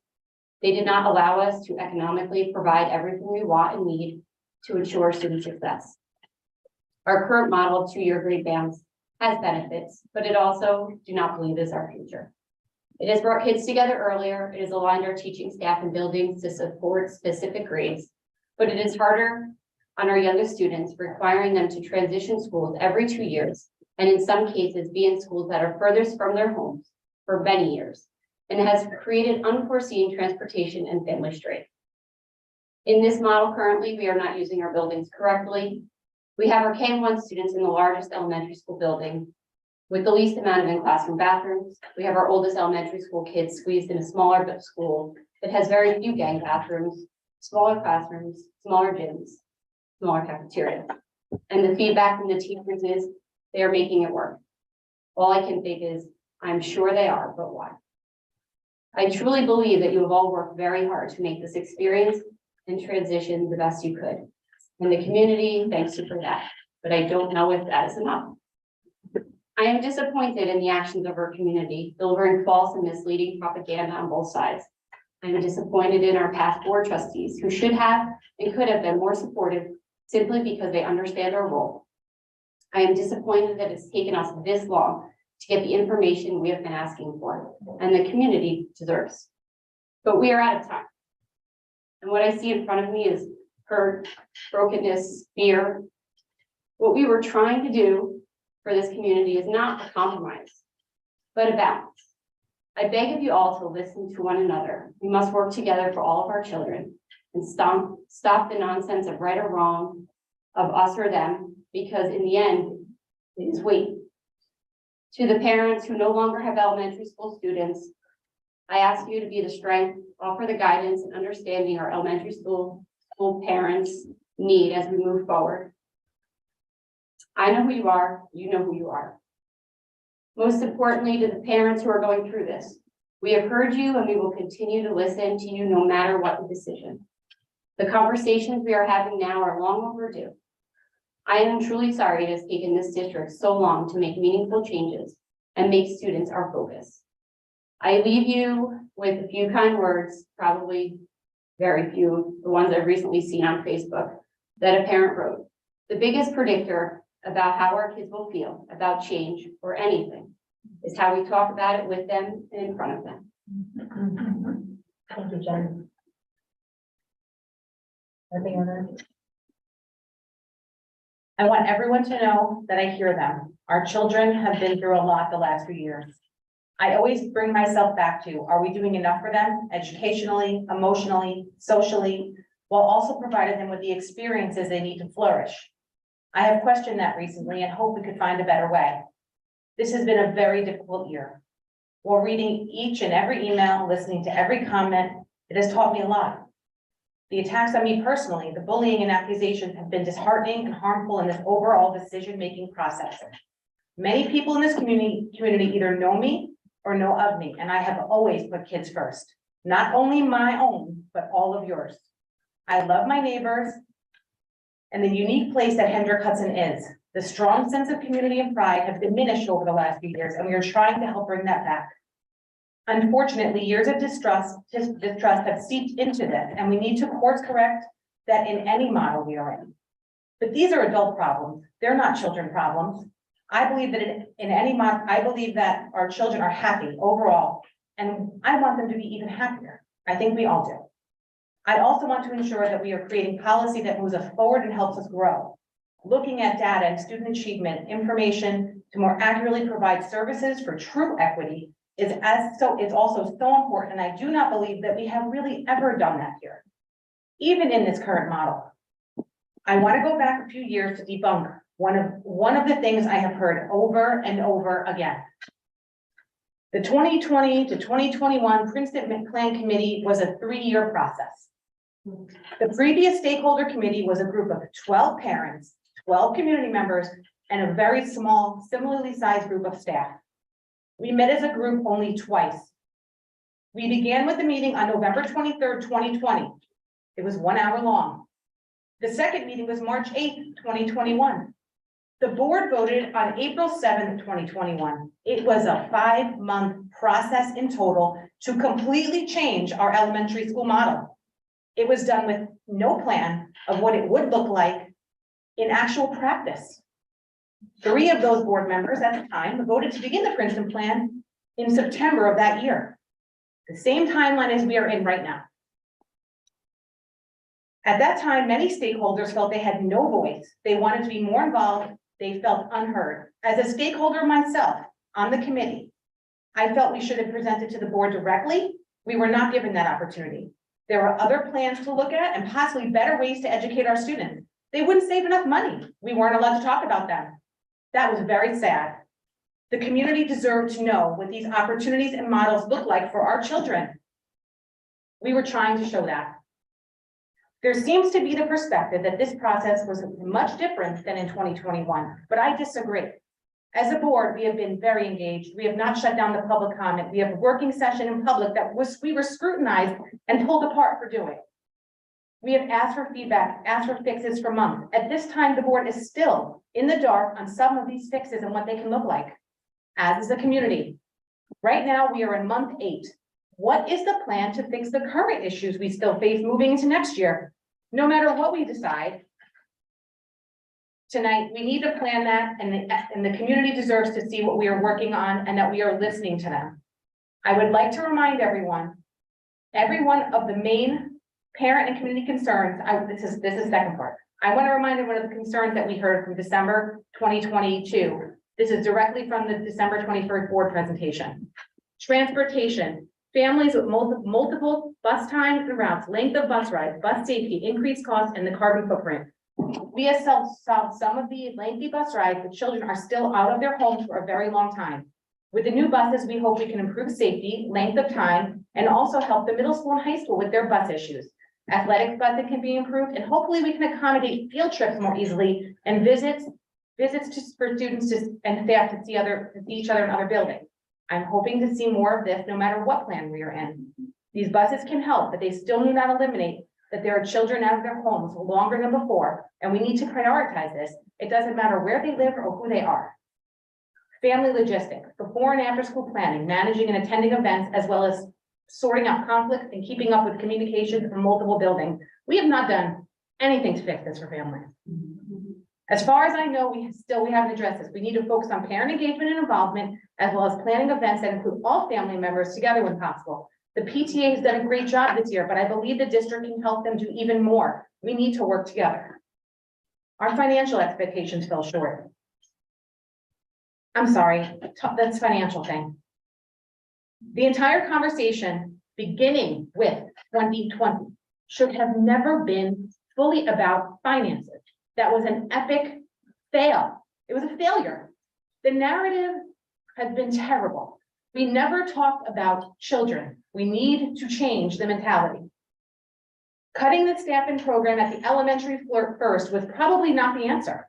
They did not allow us to economically provide everything we want and need to ensure student success. Our current model of 2-year grade bands has benefits, but it also do not believe is our future. It has brought kids together earlier. It has aligned our teaching staff and buildings to support specific grades, but it is harder on our youngest students, requiring them to transition schools every 2 years, and in some cases be in schools that are furthest from their homes for many years, and has created unforeseen transportation and family strain. In this model currently, we are not using our buildings correctly. We have our K-1 students in the largest elementary school building with the least amount of in-classroom bathrooms. We have our oldest elementary school kids squeezed in a smaller school that has very few gang bathrooms, smaller classrooms, smaller gyms, smaller cafeteria. And the feedback from the teachers is they are making it work. All I can think is, I'm sure they are, but why? I truly believe that you have all worked very hard to make this experience and transition the best you could. And the community thanks you for that, but I don't know if that is enough. I am disappointed in the actions of our community, delivering false and misleading propaganda on both sides. I am disappointed in our past board trustees who should have and could have been more supportive simply because they understand our role. I am disappointed that it's taken us this long to get the information we have been asking for and the community deserves. But we are out of time. And what I see in front of me is hurt, brokenness, fear. What we were trying to do for this community is not a compromise, but a balance. I beg of you all to listen to one another. We must work together for all of our children and stop the nonsense of right or wrong, of us or them, because in the end, it is we. To the parents who no longer have elementary school students, I ask you to be the strength, offer the guidance and understanding our elementary school parents need as we move forward. I know who you are, you know who you are. Most importantly, to the parents who are going through this, we have heard you and we will continue to listen to you no matter what the decision. The conversations we are having now are long overdue. I am truly sorry it has taken this district so long to make meaningful changes and make students our focus. I leave you with a few kind words, probably very few, the ones I've recently seen on Facebook, that a parent wrote. The biggest predictor about how our kids will feel about change or anything is how we talk about it with them and in front of them. Thank you, Jen. I want everyone to know that I hear them. Our children have been through a lot the last few years. I always bring myself back to, are we doing enough for them educationally, emotionally, socially, while also providing them with the experiences they need to flourish? I have questioned that recently and hope we could find a better way. This has been a very difficult year. While reading each and every email, listening to every comment, it has taught me a lot. The attacks on me personally, the bullying and accusations have been disheartening and harmful in this overall decision-making process. Many people in this community either know me or know of me, and I have always put kids first. Not only my own, but all of yours. I love my neighbors and the unique place that Hendrick Hudson is. The strong sense of community and pride have diminished over the last few years, and we are trying to help bring that back. Unfortunately, years of distrust have seeped into this, and we need to course correct that in any model we are in. But these are adult problems. They're not children problems. I believe that in any model, I believe that our children are happy overall, and I want them to be even happier. I think we all do. I also want to ensure that we are creating policy that moves us forward and helps us grow. Looking at data and student achievement information to more accurately provide services for true equity is also so important, and I do not believe that we have really ever done that here, even in this current model. I want to go back a few years to debunk one of the things I have heard over and over again. The 2020 to 2021 Princeton Plan Committee was a 3-year process. The previous stakeholder committee was a group of 12 parents, 12 community members, and a very small, similarly sized group of staff. We met as a group only twice. We began with the meeting on November 23rd, 2020. It was 1 hour long. The second meeting was March 8th, 2021. The board voted on April 7th, 2021. It was a 5-month process in total to completely change our elementary school model. It was done with no plan of what it would look like in actual practice. 3 of those board members at the time voted to begin the Princeton Plan in September of that year, the same timeline as we are in right now. At that time, many stakeholders felt they had no voice. They wanted to be more involved. They felt unheard. As a stakeholder myself on the committee, I felt we should have presented to the board directly. We were not given that opportunity. There were other plans to look at and possibly better ways to educate our students. They wouldn't save enough money. We weren't allowed to talk about them. That was very sad. The community deserved to know what these opportunities and models look like for our children. We were trying to show that. There seems to be the perspective that this process was much different than in 2021, but I disagree. As a board, we have been very engaged. We have not shut down the public comment. We have a working session in public we were scrutinized and pulled apart for doing. We have asked for feedback, asked for fixes for months. At this time, the board is still in the dark on some of these fixes and what they can look like, as is the community. Right now, we are in month 8. What is the plan to fix the current issues we still face moving into next year? No matter what we decide tonight, we need to plan that, and the community deserves to see what we are working on and that we are listening to them. I would like to remind everyone of the main parent and community concerns. This is the second part. I want to remind everyone of the concerns that we heard from December 2022. This is directly from the December 21st board presentation. Transportation, families with multiple bus times and routes, length of bus rides, bus safety, increased costs, and the carbon footprint. We have solved some of the lengthy bus rides, but children are still out of their homes for a very long time. With the new buses, we hope we can improve safety, length of time, and also help the middle school and high school with their bus issues. Athletic busing can be improved, and hopefully we can accommodate field trips more easily and visits for students and staff to see each other in other buildings. I'm hoping to see more of this no matter what plan we are in. These buses can help, but they still do not eliminate that there are children out of their homes longer than before, and we need to prioritize this. It doesn't matter where they live or who they are. Family logistics, before and after school planning, managing and attending events, as well as sorting out conflicts and keeping up with communication from multiple buildings. We have not done anything to fix this for families. As far as I know, we haven't addressed this. We need to focus on parent engagement and involvement, as well as planning events that include all family members together when possible. The PTA has done a great job this year, but I believe the district can help them do even more. We need to work together. Our financial expectations fell short. I'm sorry, that's financial thing. The entire conversation, beginning with 2020, should have never been fully about finances. That was an epic fail. It was a failure. The narrative has been terrible. We never talked about children. We need to change the mentality. Cutting the staffing program at the elementary floor first was probably not the answer.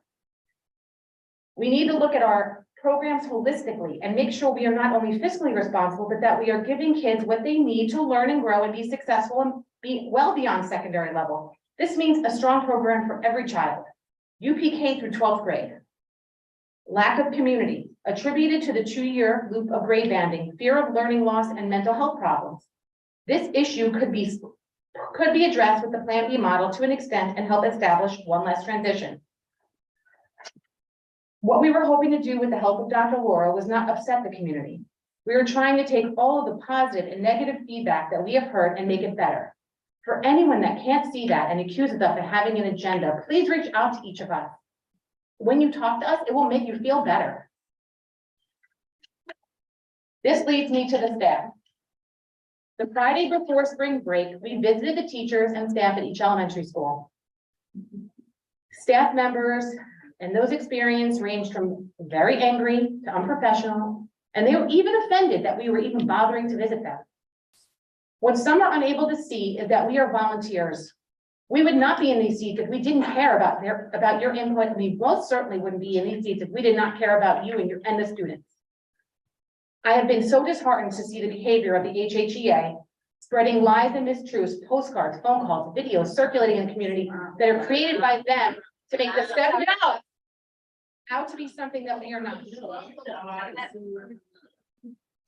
We need to look at our programs holistically and make sure we are not only fiscally responsible, but that we are giving kids what they need to learn and grow and be successful and be well beyond secondary level. This means a strong program for every child. UPK through 12th grade. Lack of community, attributed to the 2-year loop of grade banding, fear of learning loss, and mental health problems. This issue could be addressed with the Plan B model to an extent and help establish one less transition. What we were hoping to do with the help of Dr. Laura was not upset the community. We were trying to take all of the positive and negative feedback that we have heard and make it better. For anyone that can't see that and accuses us of having an agenda, please reach out to each of us. When you talk to us, it will make you feel better. This leads me to the staff. The Friday before spring break, we visited the teachers and staff at each elementary school. Staff members and those experienced ranged from very angry to unprofessional, and they were even offended that we were even bothering to visit them. What some are unable to see is that we are volunteers. We would not be in these seats if we didn't care about your input. We most certainly wouldn't be in these seats if we did not care about you and the students. I have been so disheartened to see the behavior of the HHEA spreading lies and mistruths, postcards, phone calls, videos circulating in the community that are created by them to make the step out to be something that we are not.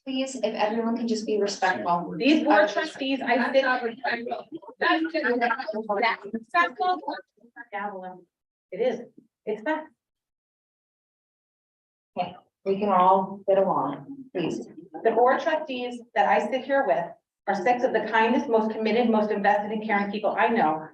Please, if everyone can just be respectful. These board trustees, I sit. It is, it's that. Okay, we can all get along, please. The board trustees that I sit here with are 6 of the kindest, most committed, most invested and caring people I know.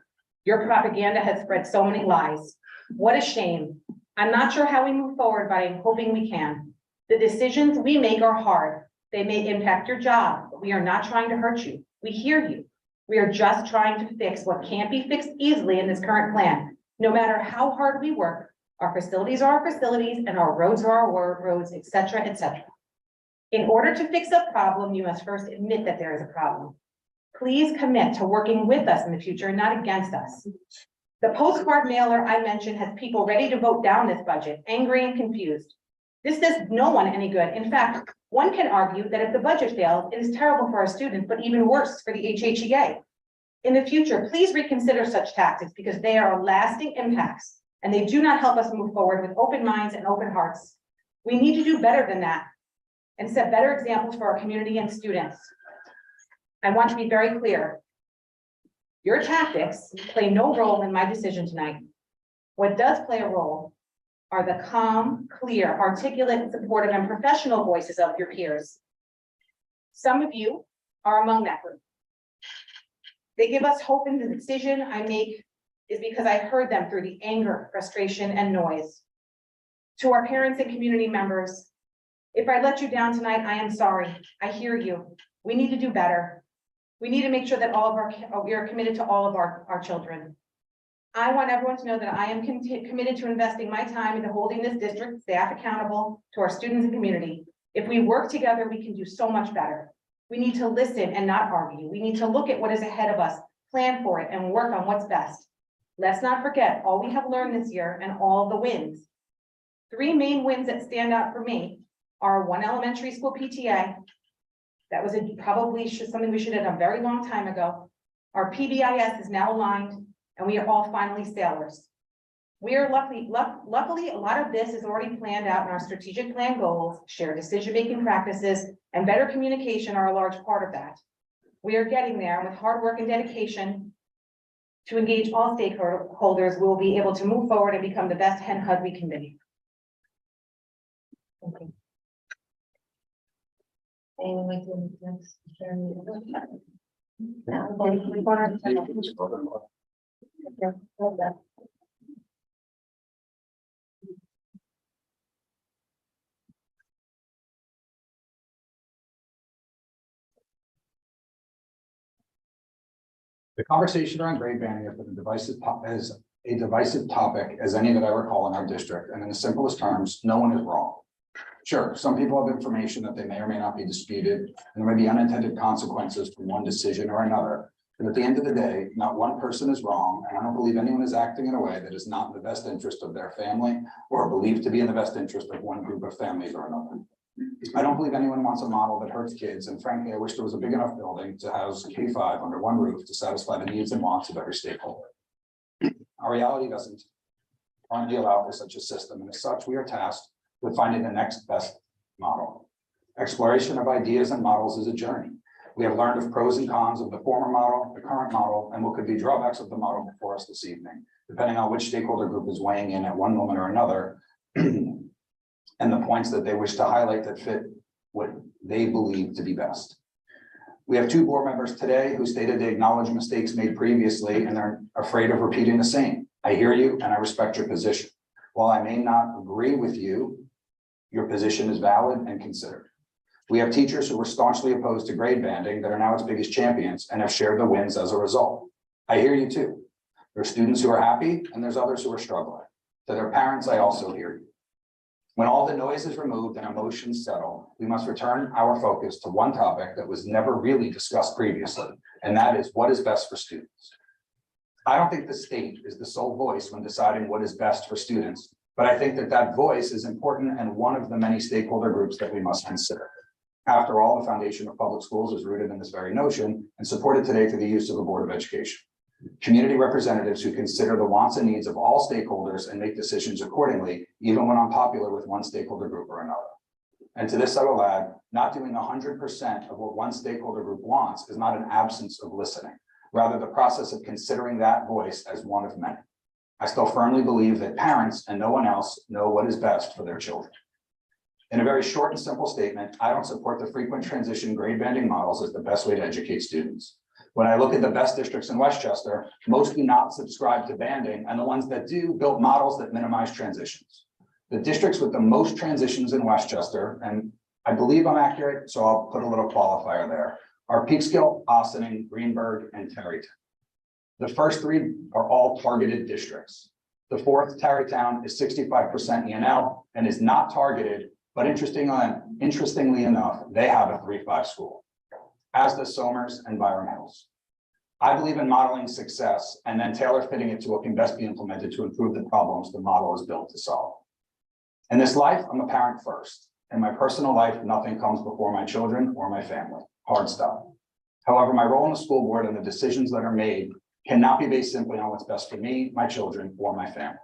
Your propaganda has spread so many lies. What a shame. I'm not sure how we move forward, but I'm hoping we can. The decisions we make are hard. They may impact your job, but we are not trying to hurt you. We hear you. We are just trying to fix what can't be fixed easily in this current plan. No matter how hard we work, our facilities are our facilities and our roads are our roads, etc., etc. In order to fix a problem, you must first admit that there is a problem. Please commit to working with us in the future and not against us. The postcard mailer I mentioned has people ready to vote down this budget, angry and confused. This does no one any good. In fact, one can argue that if the budget fails, it is terrible for our students, but even worse for the HHEA. In the future, please reconsider such tactics because they are lasting impacts and they do not help us move forward with open minds and open hearts. We need to do better than that and set better examples for our community and students. I want to be very clear. Your tactics play no role in my decision tonight. What does play a role are the calm, clear, articulate, supportive, and professional voices of your peers. Some of you are among that group. They give us hope in the decision I make is because I heard them through the anger, frustration, and noise. To our parents and community members, if I let you down tonight, I am sorry. I hear you. We need to do better. We need to make sure that we are committed to all of our children. I want everyone to know that I am committed to investing my time into holding this district staff accountable to our students and community. If we work together, we can do so much better. We need to listen and not argue. We need to look at what is ahead of us, plan for it, and work on what's best. Let's not forget all we have learned this year and all the wins. 3 main wins that stand out for me are 1 elementary school PTA. That was probably something we should have done a very long time ago. Our PBIS is now aligned and we are all finally sailors. We are luckily, a lot of this is already planned out in our strategic plan goals, shared decision-making practices, and better communication are a large part of that. We are getting there, and with hard work and dedication to engage all stakeholders, we will be able to move forward and become the best hen hud we can be. Okay. Anyone like to next? The conversation around grade banding has been as a divisive topic as any that I recall in our district, and in the simplest terms, no one is wrong. Sure, some people have information that they may or may not be disputed, and there may be unintended consequences from one decision or another. But at the end of the day, not one person is wrong, and I don't believe anyone is acting in a way that is not in the best interest of their family or believed to be in the best interest of one group of families or another. I don't believe anyone wants a model that hurts kids, and frankly, I wish there was a big enough building to house K-5 under one roof to satisfy the needs and wants of every stakeholder. Our reality doesn't currently allow for such a system, and as such, we are tasked with finding the next best model. Exploration of ideas and models is a journey. We have learned of pros and cons of the former model, the current model, and what could be drawbacks of the model before us this evening, depending on which stakeholder group is weighing in at one moment or another, and the points that they wish to highlight that fit what they believe to be best. We have 2 board members today who stated they acknowledge mistakes made previously and are afraid of repeating the same. I hear you and I respect your position. While I may not agree with you, your position is valid and considered. We have teachers who were staunchly opposed to grade banding that are now its biggest champions and have shared the wins as a result. I hear you too. There are students who are happy and there's others who are struggling. To their parents, I also hear you. When all the noise is removed and emotions settle, we must return our focus to one topic that was never really discussed previously, and that is what is best for students. I don't think the state is the sole voice when deciding what is best for students, but I think that that voice is important and one of the many stakeholder groups that we must consider. After all, the foundation of public schools is rooted in this very notion and supported today through the use of a Board of Education. Community representatives who consider the wants and needs of all stakeholders and make decisions accordingly, even when unpopular with one stakeholder group or another. And to this I will add, not doing 100% of what one stakeholder group wants is not an absence of listening, rather the process of considering that voice as one of many. I still firmly believe that parents and no one else know what is best for their children. In a very short and simple statement, I don't support the frequent transition grade banding models as the best way to educate students. When I look at the best districts in Westchester, most do not subscribe to banding, and the ones that do built models that minimize transitions. The districts with the most transitions in Westchester, and I believe I'm accurate, so I'll put a little qualifier there, are Peekskill, Ossining, Greenberg, and Tarrytown. The first 3 are all targeted districts. The 4th, Tarrytown, is 65% ENL and is not targeted, but interestingly enough, they have a 3-5 school, as does Somers and Byram Hills. I believe in modeling success and then tailor fitting it to what can best be implemented to improve the problems the model is built to solve. In this life, I'm a parent first. In my personal life, nothing comes before my children or my family. Hard stop. However, my role in the school board and the decisions that are made cannot be based simply on what's best for me, my children, or my family.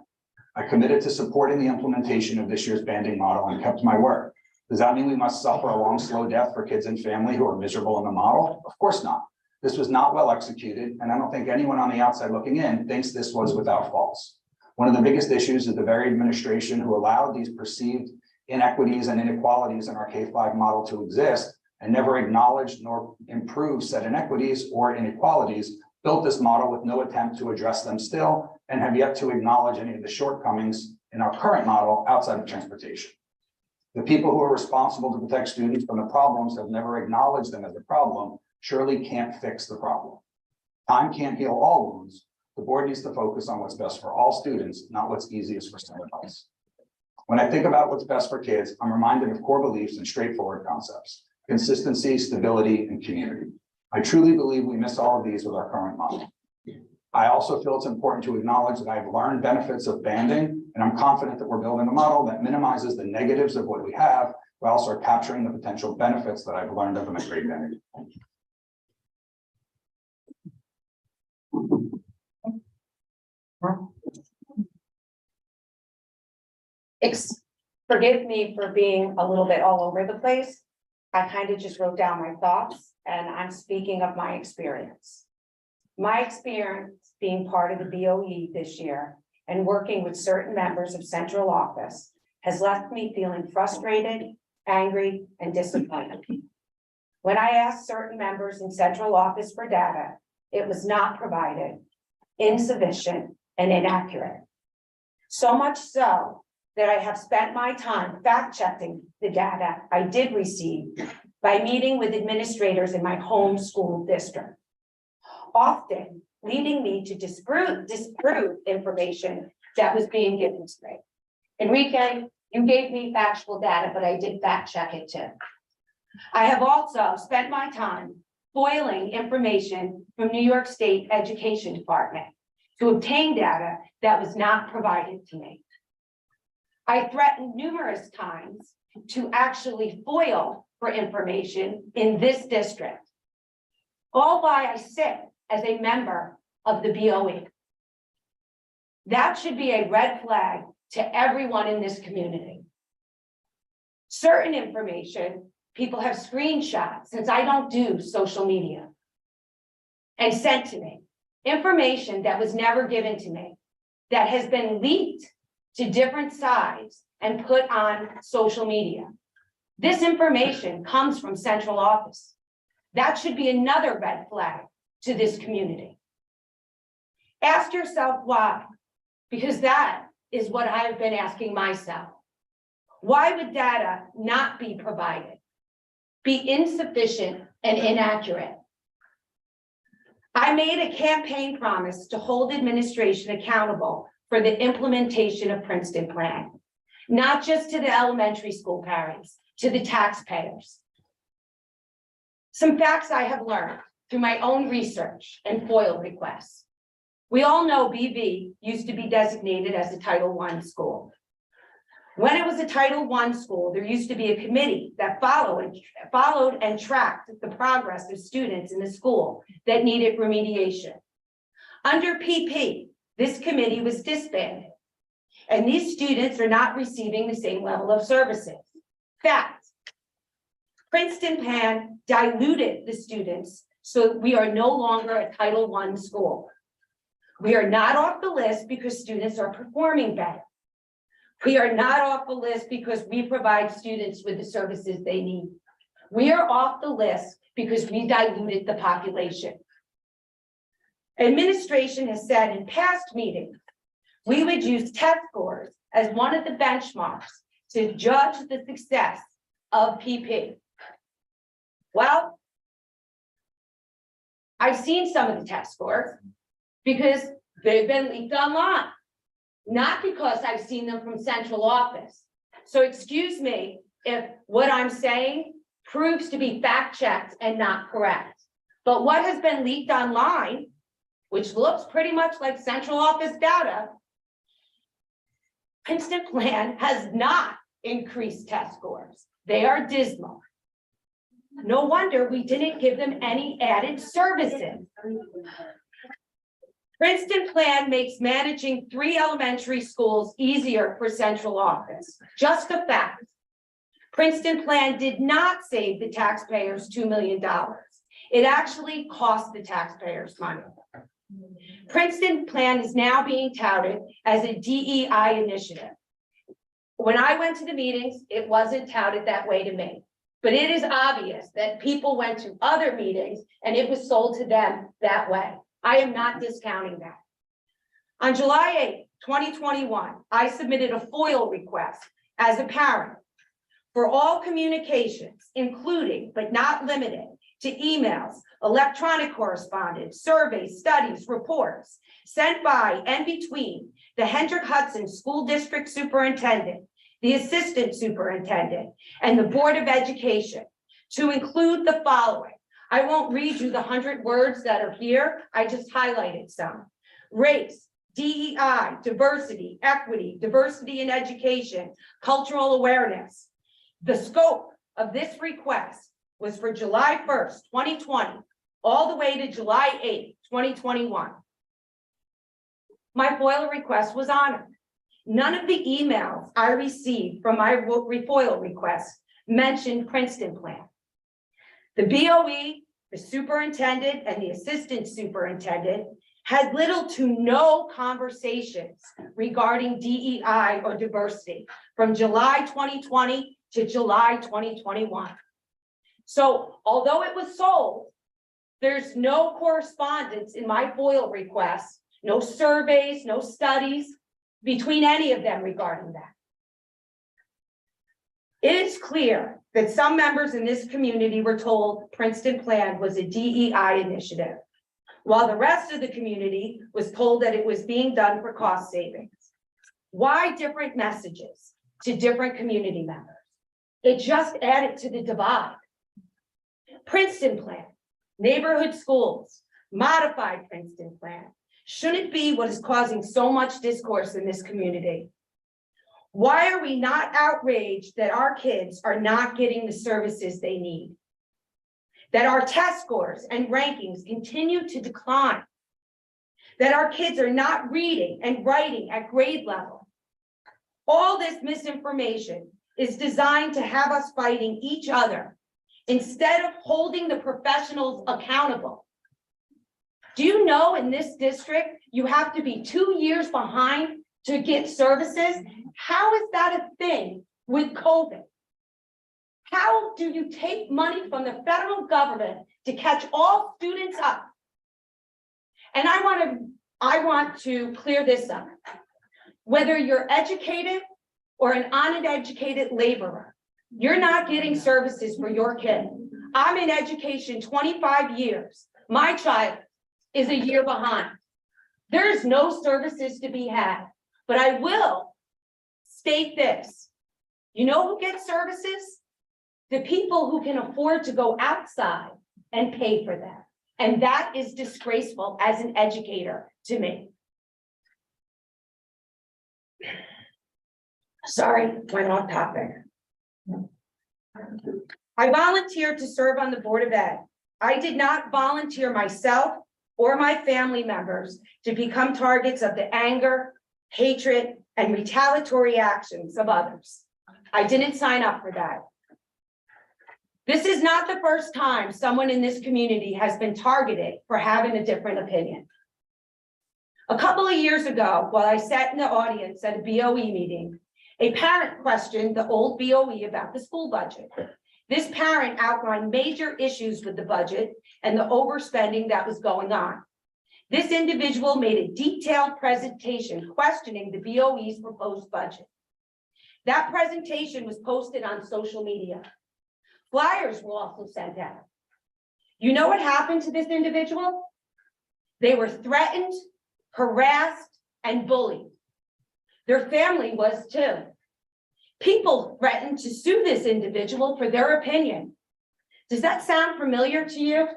I committed to supporting the implementation of this year's banding model and kept my word. Does that mean we must suffer a long, slow death for kids and family who are miserable in the model? Of course not. This was not well executed, and I don't think anyone on the outside looking in thinks this was without faults. One of the biggest issues is the very administration who allowed these perceived inequities and inequalities in our K-5 model to exist and never acknowledged nor improved said inequities or inequalities, built this model with no attempt to address them still, and have yet to acknowledge any of the shortcomings in our current model outside of transportation. The people who are responsible to protect students from the problems have never acknowledged them as a problem, surely can't fix the problem. Time can't heal all wounds. The board needs to focus on what's best for all students, not what's easiest for some of us. When I think about what's best for kids, I'm reminded of core beliefs and straightforward concepts: consistency, stability, and community. I truly believe we miss all of these with our current model. I also feel it's important to acknowledge that I've learned benefits of banding, and I'm confident that we're building a model that minimizes the negatives of what we have, while also capturing the potential benefits that I've learned of in a great banding. Forgive me for being a little bit all over the place. I kind of just wrote down my thoughts, and I'm speaking of my experience. My experience being part of the BOE this year and working with certain members of central office has left me feeling frustrated, angry, and disappointed. When I asked certain members in central office for data, it was not provided, insufficient, and inaccurate. So much so that I have spent my time fact-checking the data I did receive by meeting with administrators in my home school district, often leading me to disprove information that was being given to me. Enrique, you gave me factual data, but I did fact-check it too. I have also spent my time foiling information from New York State Education Department to obtain data that was not provided to me. I threatened numerous times to actually foil for information in this district, all while I sit as a member of the BOE. That should be a red flag to everyone in this community. Certain information people have screenshots, since I don't do social media, and sent to me. Information that was never given to me, that has been leaked to different sides and put on social media. This information comes from central office. That should be another red flag to this community. Ask yourself why, because that is what I have been asking myself. Why would data not be provided, be insufficient and inaccurate? I made a campaign promise to hold administration accountable for the implementation of Princeton Plan, not just to the elementary school parents, to the taxpayers. Some facts I have learned through my own research and FOIL requests. We all know BV used to be designated as a Title I school. When it was a Title I school, there used to be a committee that followed and tracked the progress of students in the school that needed remediation. Under PP, this committee was disbanded, and these students are not receiving the same level of services. Fact, Princeton Plan diluted the students, so we are no longer a Title I school. We are not off the list because students are performing better. We are not off the list because we provide students with the services they need. We are off the list because we diluted the population. Administration has said in past meetings, we would use test scores as one of the benchmarks to judge the success of PP. Well, I've seen some of the test scores because they've been leaked online, not because I've seen them from central office. So excuse me if what I'm saying proves to be fact-checked and not correct. But what has been leaked online, which looks pretty much like central office data, Princeton plan has not increased test scores. They are dismal. No wonder we didn't give them any added services. Princeton plan makes managing 3 elementary schools easier for central office. Just a fact. Princeton plan did not save the taxpayers $2 million. It actually cost the taxpayers money. Princeton plan is now being touted as a DEI initiative. When I went to the meetings, it wasn't touted that way to me. But it is obvious that people went to other meetings and it was sold to them that way. I am not discounting that. On July 8th, 2021, I submitted a FOIL request as a parent for all communications, including but not limited to emails, electronic correspondence, surveys, studies, reports sent by and between the Hendrick Hudson School District Superintendent, the Assistant Superintendent, and the Board of Education to include the following. I won't read you the 100 words that are here. I just highlighted some. Race, DEI, diversity, equity, diversity in education, cultural awareness. The scope of this request was for July 1st, 2020, all the way to July 8th, 2021. My FOIL request was honored. None of the emails I received from my FOIL request mentioned Princeton plan. The BOE, the superintendent, and the assistant superintendent had little to no conversations regarding DEI or diversity from July 2020 to July 2021. So although it was sold, there's no correspondence in my FOIL request, no surveys, no studies between any of them regarding that. It is clear that some members in this community were told Princeton plan was a DEI initiative, while the rest of the community was told that it was being done for cost savings. Why different messages to different community members? It just added to the divide. Princeton plan, neighborhood schools, modified Princeton plan, shouldn't be what is causing so much discourse in this community. Why are we not outraged that our kids are not getting the services they need? That our test scores and rankings continue to decline? That our kids are not reading and writing at grade level? All this misinformation is designed to have us fighting each other instead of holding the professionals accountable. Do you know in this district, you have to be 2 years behind to get services? How is that a thing with COVID? How do you take money from the federal government to catch all students up? And I want to clear this up. Whether you're educated or an uneducated laborer, you're not getting services for your kid. I'm in education 25 years. My child is a year behind. There's no services to be had, but I will state this. You know who gets services? The people who can afford to go outside and pay for them. And that is disgraceful as an educator to me. Sorry, went off topic. I volunteered to serve on the Board of Ed. I did not volunteer myself or my family members to become targets of the anger, hatred, and retaliatory actions of others. I didn't sign up for that. This is not the first time someone in this community has been targeted for having a different opinion. A couple of years ago, while I sat in the audience at a BOE meeting, a parent questioned the old BOE about the school budget. This parent outlined major issues with the budget and the overspending that was going on. This individual made a detailed presentation questioning the BOE's proposed budget. That presentation was posted on social media. Flyers were also sent out. You know what happened to this individual? They were threatened, harassed, and bullied. Their family was too. People threatened to sue this individual for their opinion. Does that sound familiar to you?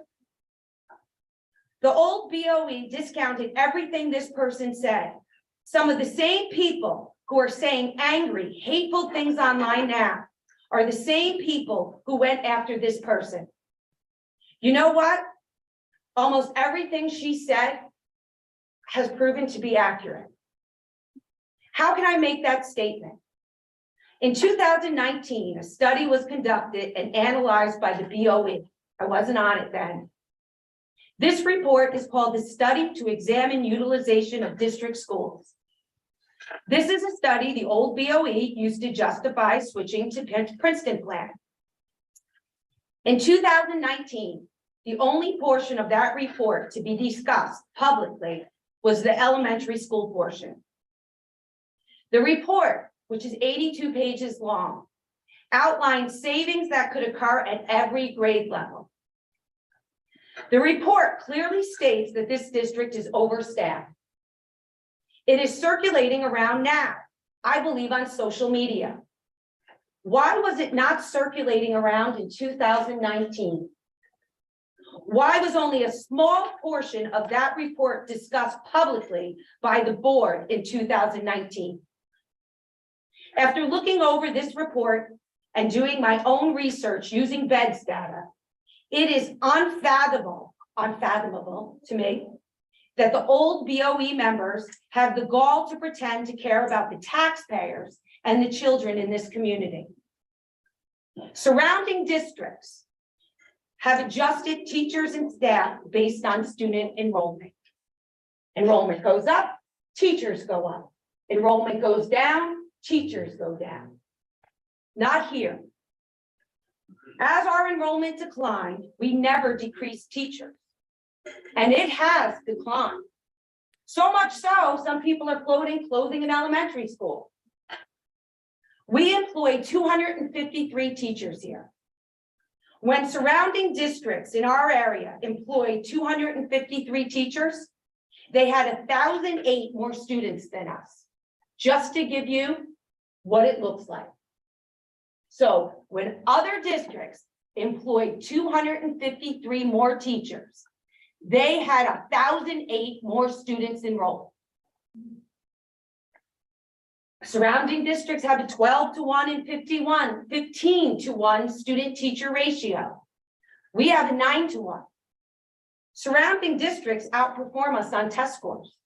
The old BOE discounted everything this person said. Some of the same people who are saying angry, hateful things online now are the same people who went after this person. You know what? Almost everything she said has proven to be accurate. How can I make that statement? In 2019, a study was conducted and analyzed by the BOE. I wasn't on it then. This report is called the Study to Examine Utilization of District Schools. This is a study the old BOE used to justify switching to Princeton plan. In 2019, the only portion of that report to be discussed publicly was the elementary school portion. The report, which is 82 pages long, outlines savings that could occur at every grade level. The report clearly states that this district is overstaffed. It is circulating around now, I believe, on social media. Why was it not circulating around in 2019? Why was only a small portion of that report discussed publicly by the board in 2019? After looking over this report and doing my own research using beds data, it is unfathomable to me that the old BOE members have the gall to pretend to care about the taxpayers and the children in this community. Surrounding districts have adjusted teachers and staff based on student enrollment. Enrollment goes up, teachers go up. Enrollment goes down, teachers go down. Not here. As our enrollment declined, we never decreased teachers. And it has declined. So much so, some people are floating clothing in elementary school. We employ 253 teachers here. When surrounding districts in our area employed 253 teachers, they had 1,008 more students than us, just to give you what it looks like. So when other districts employed 253 more teachers, they had 1,008 more students enrolled. Surrounding districts have a 12-to-1 and 15-to-1 student-teacher ratio. We have a 9-to-1. Surrounding districts outperform us on test scores.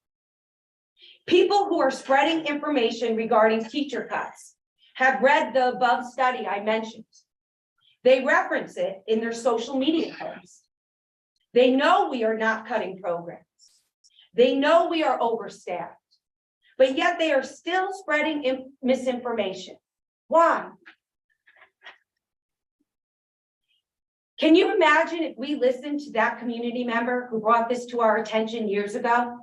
People who are spreading information regarding teacher cuts have read the above study I mentioned. They reference it in their social media posts. They know we are not cutting programs. They know we are overstaffed, but yet they are still spreading misinformation. Why? Can you imagine if we listened to that community member who brought this to our attention years ago?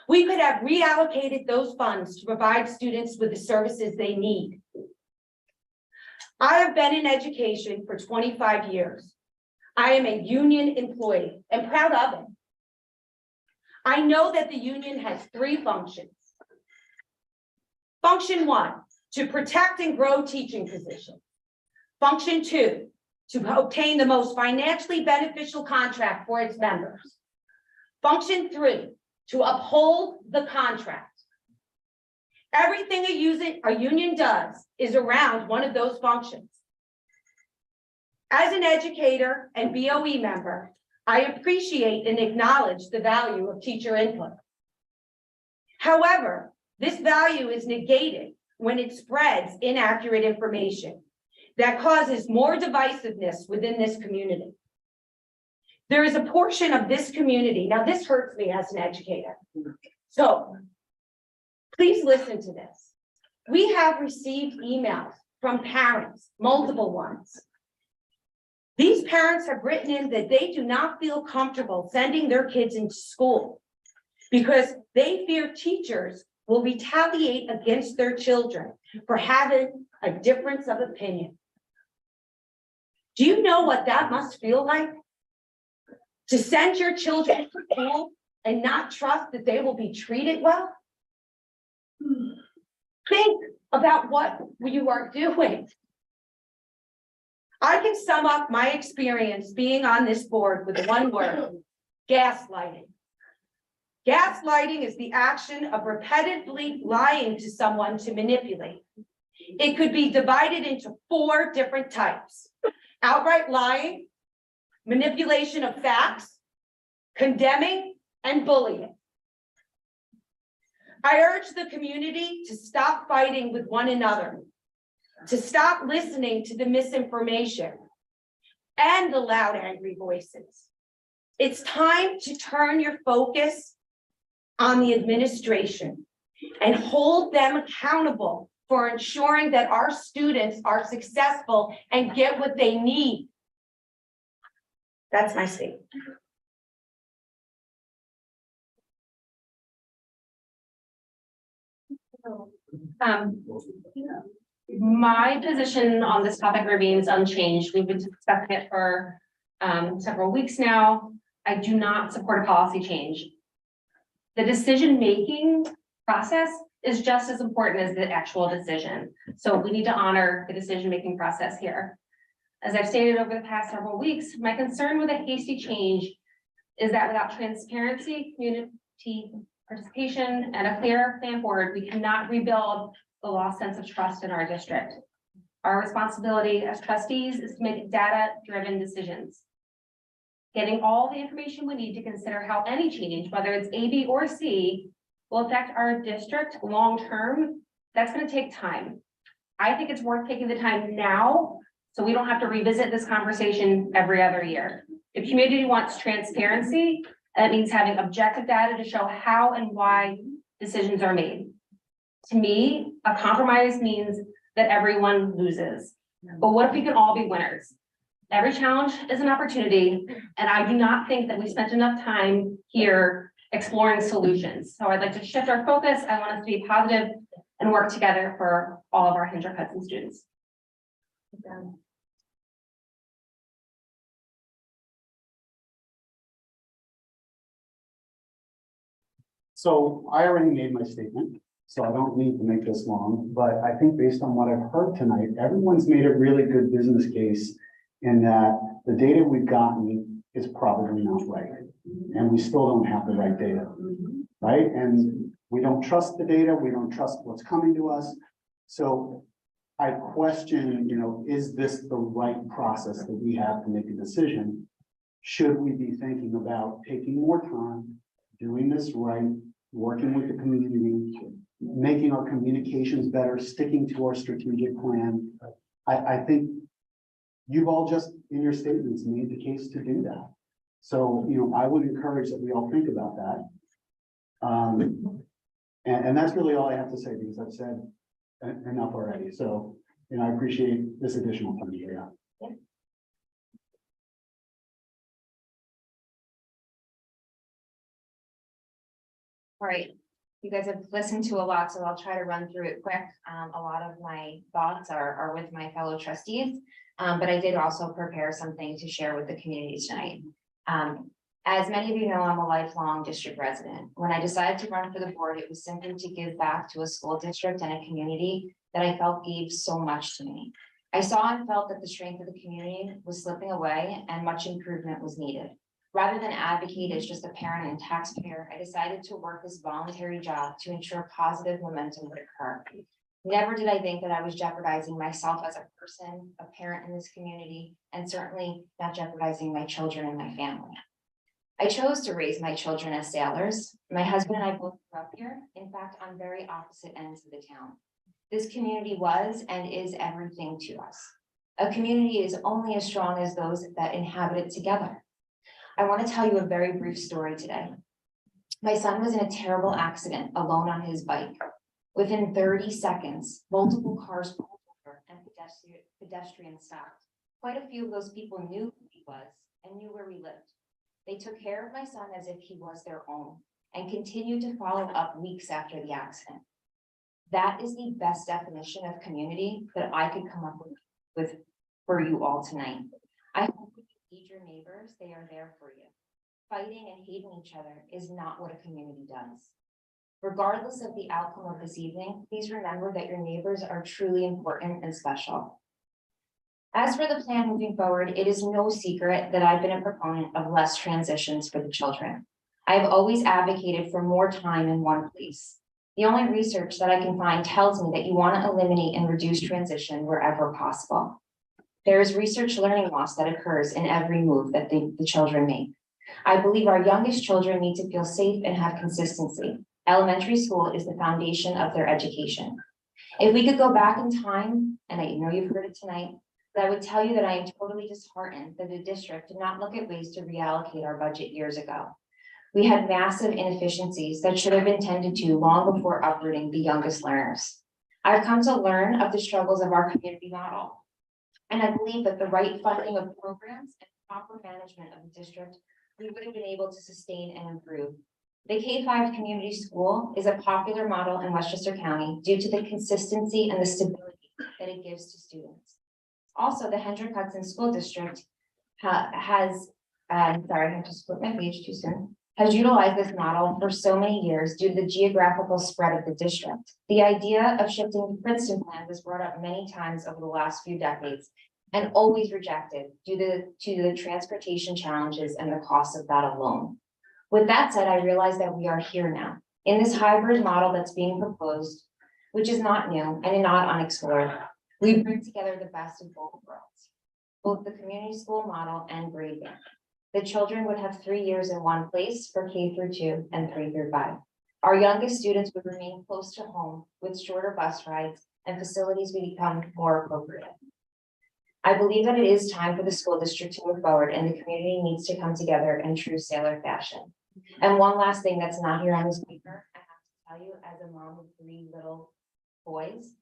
We could have reallocated those funds to provide students with the services they need. I have been in education for 25 years. I am a union employee and proud of it. I know that the union has 3 functions. Function 1, to protect and grow teaching positions. Function 2, to obtain the most financially beneficial contract for its members. Function 3, to uphold the contract. Everything a union does is around one of those functions. As an educator and BOE member, I appreciate and acknowledge the value of teacher input. However, this value is negated when it spreads inaccurate information that causes more divisiveness within this community. There is a portion of this community, now this hurts me as an educator, so please listen to this. We have received emails from parents, multiple ones. These parents have written in that they do not feel comfortable sending their kids into school because they fear teachers will retaliate against their children for having a difference of opinion. Do you know what that must feel like? To send your children to school and not trust that they will be treated well? Think about what you are doing. I can sum up my experience being on this board with one word: gaslighting. Gaslighting is the action of repetitively lying to someone to manipulate. It could be divided into 4 different types: outright lying, manipulation of facts, condemning, and bullying. I urge the community to stop fighting with one another, to stop listening to the misinformation and the loud, angry voices. It's time to turn your focus on the administration and hold them accountable for ensuring that our students are successful and get what they need. That's my statement. My position on this topic remains unchanged. We've been discussing it for several weeks now. I do not support a policy change. The decision-making process is just as important as the actual decision. So we need to honor the decision-making process here. As I've stated over the past several weeks, my concern with a hasty change is that without transparency, community participation, and a clear plan forward, we cannot rebuild the lost sense of trust in our district. Our responsibility as trustees is to make data-driven decisions. Getting all the information we need to consider how any change, whether it's A, B, or C, will affect our district long-term, that's going to take time. I think it's worth taking the time now so we don't have to revisit this conversation every other year. The community wants transparency. That means having objective data to show how and why decisions are made. To me, a compromise means that everyone loses. But what if we can all be winners? Every challenge is an opportunity, and I do not think that we spent enough time here exploring solutions. So I'd like to shift our focus. I want us to be positive and work together for all of our Hendrick Hudson students. So I already made my statement, so I don't need to make this long, but I think based on what I've heard tonight, everyone's made a really good business case in that the data we've gotten is probably not right. And we still don't have the right data, right? And we don't trust the data, we don't trust what's coming to us. So I question, is this the right process that we have to make a decision? Should we be thinking about taking more time, doing this right, working with the community, making our communications better, sticking to our strategic plan? I think you've all just in your statements made the case to do that. So, I would encourage that we all think about that. And that's really all I have to say because I've said enough already. So, I appreciate this additional time here. Yeah. All right, you guys have listened to a lot, so I'll try to run through it quick. A lot of my thoughts are with my fellow trustees, but I did also prepare something to share with the community tonight. As many of you know, I'm a lifelong district resident. When I decided to run for the board, it was simply to give back to a school district and a community that I felt gave so much to me. I saw and felt that the strength of the community was slipping away and much improvement was needed. Rather than advocate as just a parent and taxpayer, I decided to work this voluntary job to ensure positive momentum would occur. Never did I think that I was jeopardizing myself as a person, a parent in this community, and certainly not jeopardizing my children and my family. I chose to raise my children as sailors. My husband and I both grew up here, in fact, on very opposite ends of the town. This community was and is everything to us. A community is only as strong as those that inhabit it together. I want to tell you a very brief story today. My son was in a terrible accident alone on his bike. Within 30 seconds, multiple cars pulled over and pedestrians stopped. Quite a few of those people knew who he was and knew where we lived. They took care of my son as if he was their own and continued to follow up weeks after the accident. That is the best definition of community that I could come up with for you all tonight. I hope when you need your neighbors, they are there for you. Fighting and hating each other is not what a community does. Regardless of the outcome of this evening, please remember that your neighbors are truly important and special. As for the plan moving forward, it is no secret that I've been a proponent of less transitions for the children. I've always advocated for more time in one place. The only research that I can find tells me that you want to eliminate and reduce transition wherever possible. There is research learning loss that occurs in every move that the children make. I believe our youngest children need to feel safe and have consistency. Elementary school is the foundation of their education. If we could go back in time, and I know you've heard it tonight, but I would tell you that I am totally disheartened that the district did not look at ways to reallocate our budget years ago. We had massive inefficiencies that should have been tended to long before uprooting the youngest learners. I've come to learn of the struggles of our community model. And I believe that the right funding of programs and proper management of the district, we would have been able to sustain and improve. The K-5 community school is a popular model in Westchester County due to the consistency and the stability that it gives to students. Also, the Hendrick Hudson School District has utilized this model for so many years due to the geographical spread of the district. The idea of shifting to Princeton plan was brought up many times over the last few decades and always rejected due to the transportation challenges and the cost of that alone. With that said, I realize that we are here now in this hybrid model that's being proposed, which is not new and not unexplored. We bring together the best of both worlds, both the community school model and grade bank. The children would have 3 years in one place for K through 2 and 3 through 5. Our youngest students would remain close to home with shorter bus rides and facilities would become more appropriate. I believe that it is time for the school district to move forward and the community needs to come together in true Sailor fashion. And one last thing that's not here on this paper, I have to tell you, as a mom of 3 little boys,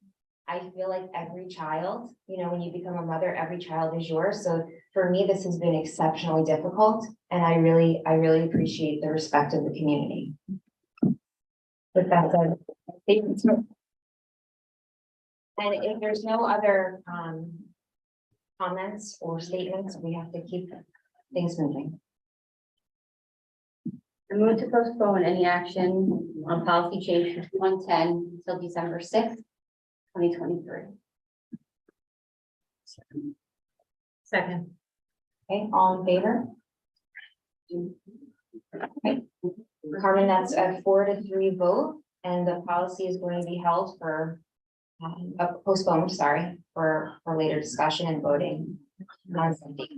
I feel like every child, when you become a mother, every child is yours. So for me, this has been exceptionally difficult. And I really appreciate the respect of the community. With that said, thank you. And if there's no other comments or statements, we have to keep things moving. I move to postpone any action on policy change 110 until December 6th, 2023. Second. Okay, all in favor? Okay. Carmen, that's a 4-3 vote, and the policy is going to be held for postponed, for later discussion and voting on Sunday.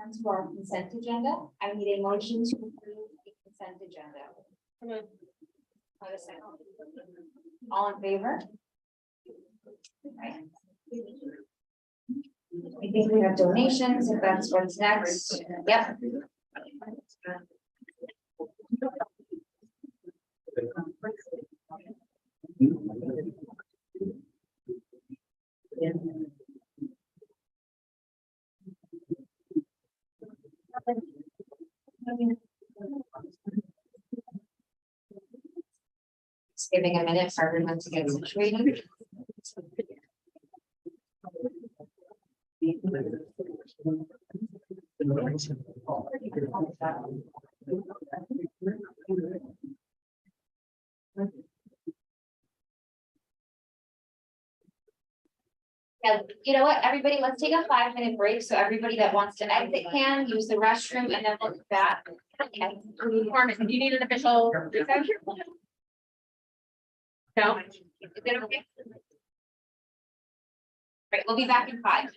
On to our consent agenda. I need a motion to approve the consent agenda. Have a second. All in favor? Right. I think we have donations, if that's what's next. Yep. Just giving a minute for everyone to get situated. Yeah, you know what, everybody, let's take a 5-minute break. So everybody that wants to exit can use the restroom and then we'll be back. Okay. Carmen, do you need an official? No? Is it okay? Right, we'll be back in 5.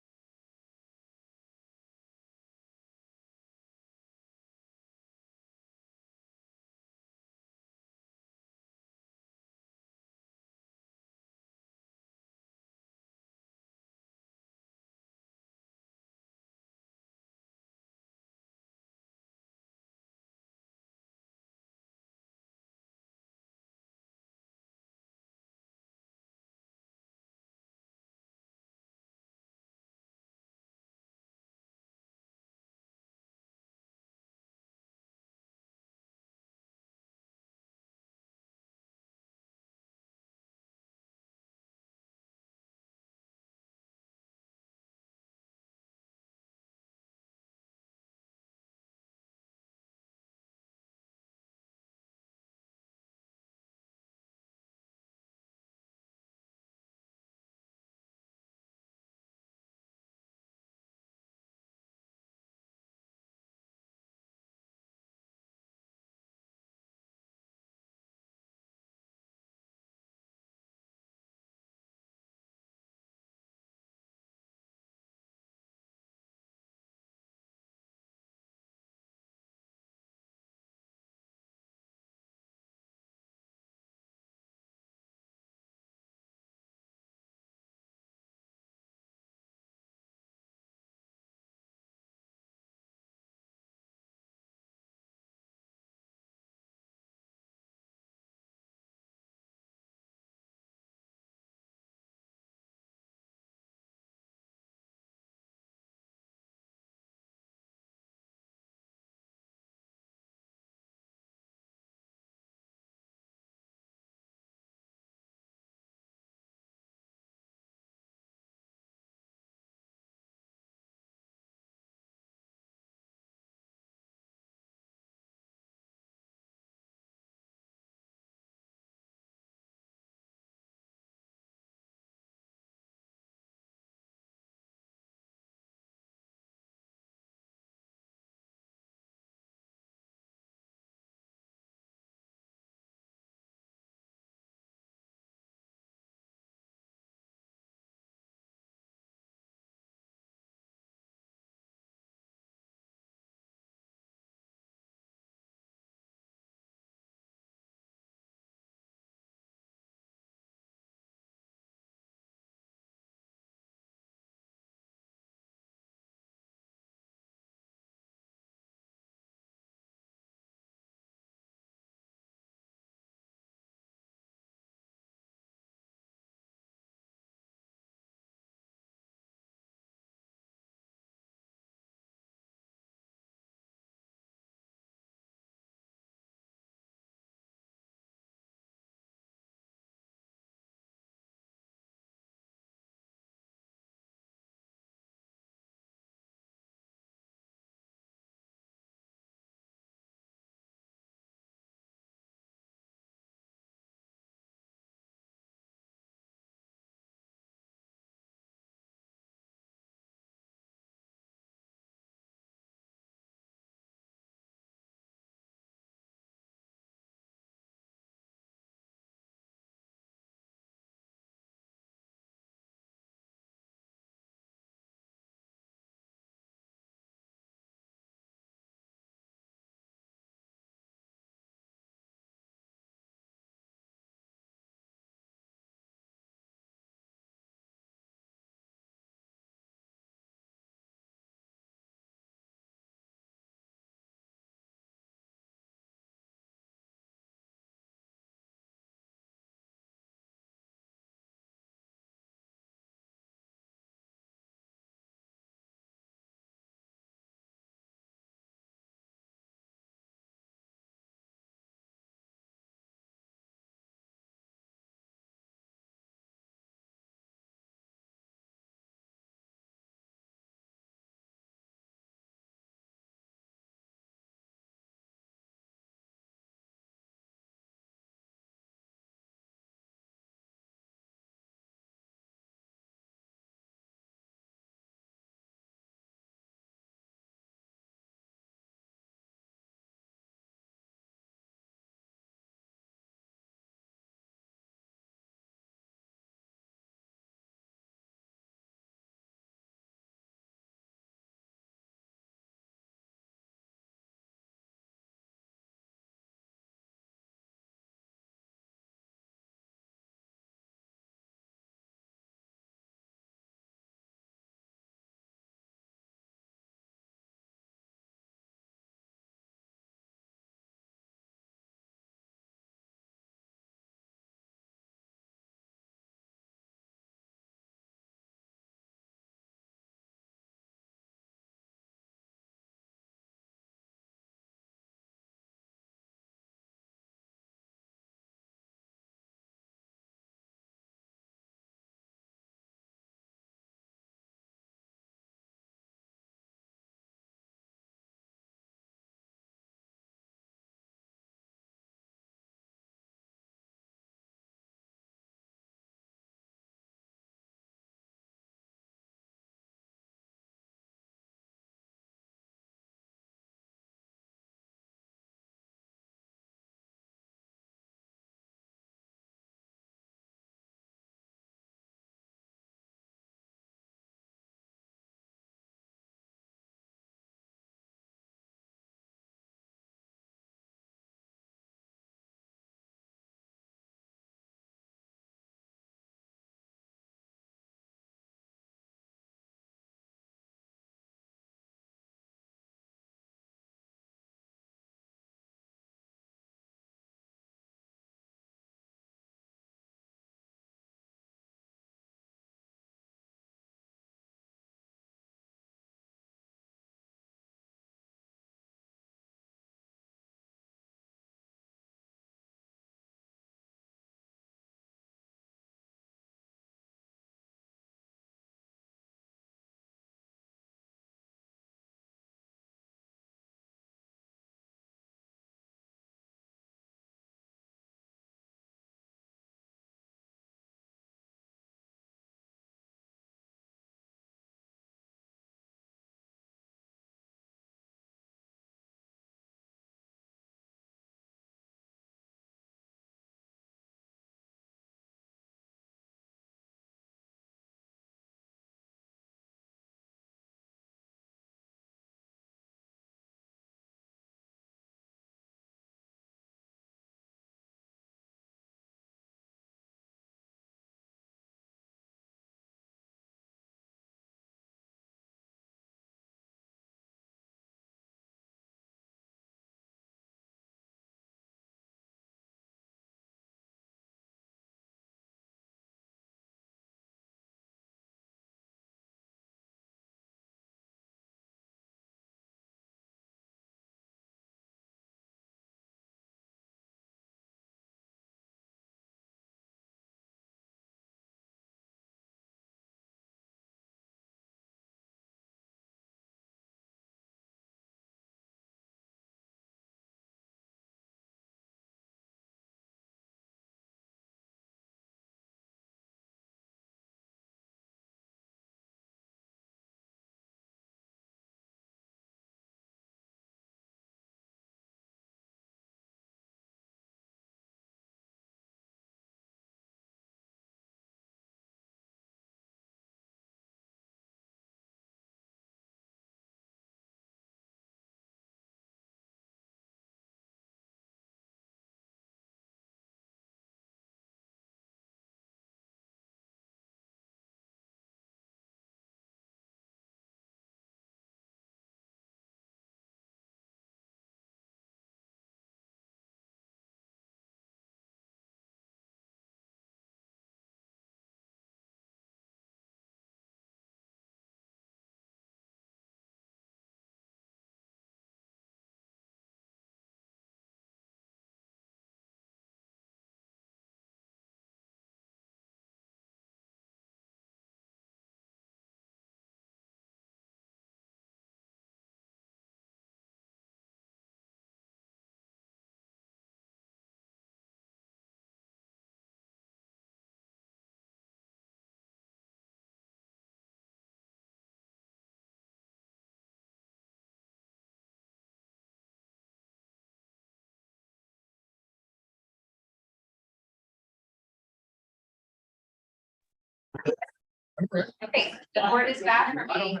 Okay, the board is back from a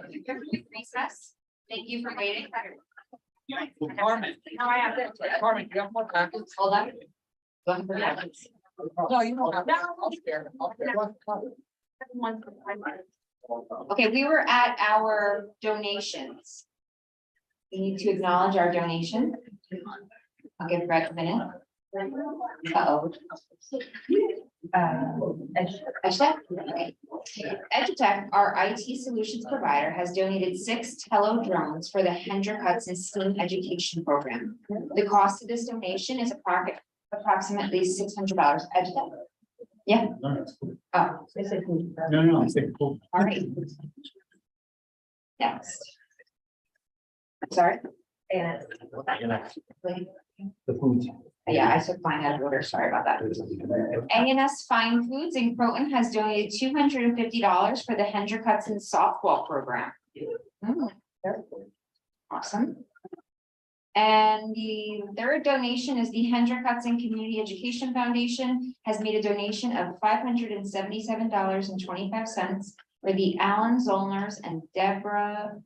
recess. Thank you for waiting. Carmen. Now I have to. Carmen, you have more packets? Hold on. No, you don't have. Okay, we were at our donations. We need to acknowledge our donation. I'll give Brett a minute. Uh-oh. Edgetech? Okay. Edgetech, our IT solutions provider, has donated 6 Tello drones for the Hendrick Hudson STEAM education program. The cost of this donation is approximately $600. Edgetech? Yeah. Oh. No, I think. All right. Next. Sorry. The food. Yeah, I took mine out of order. Sorry about that. A&S Fine Foods in Croton has donated $250 for the Hendrick Hudson softball program. Awesome. And the third donation is the Hendrick Hudson Community Education Foundation has made a donation of $577.25 for the Alan Zollner's and Deborah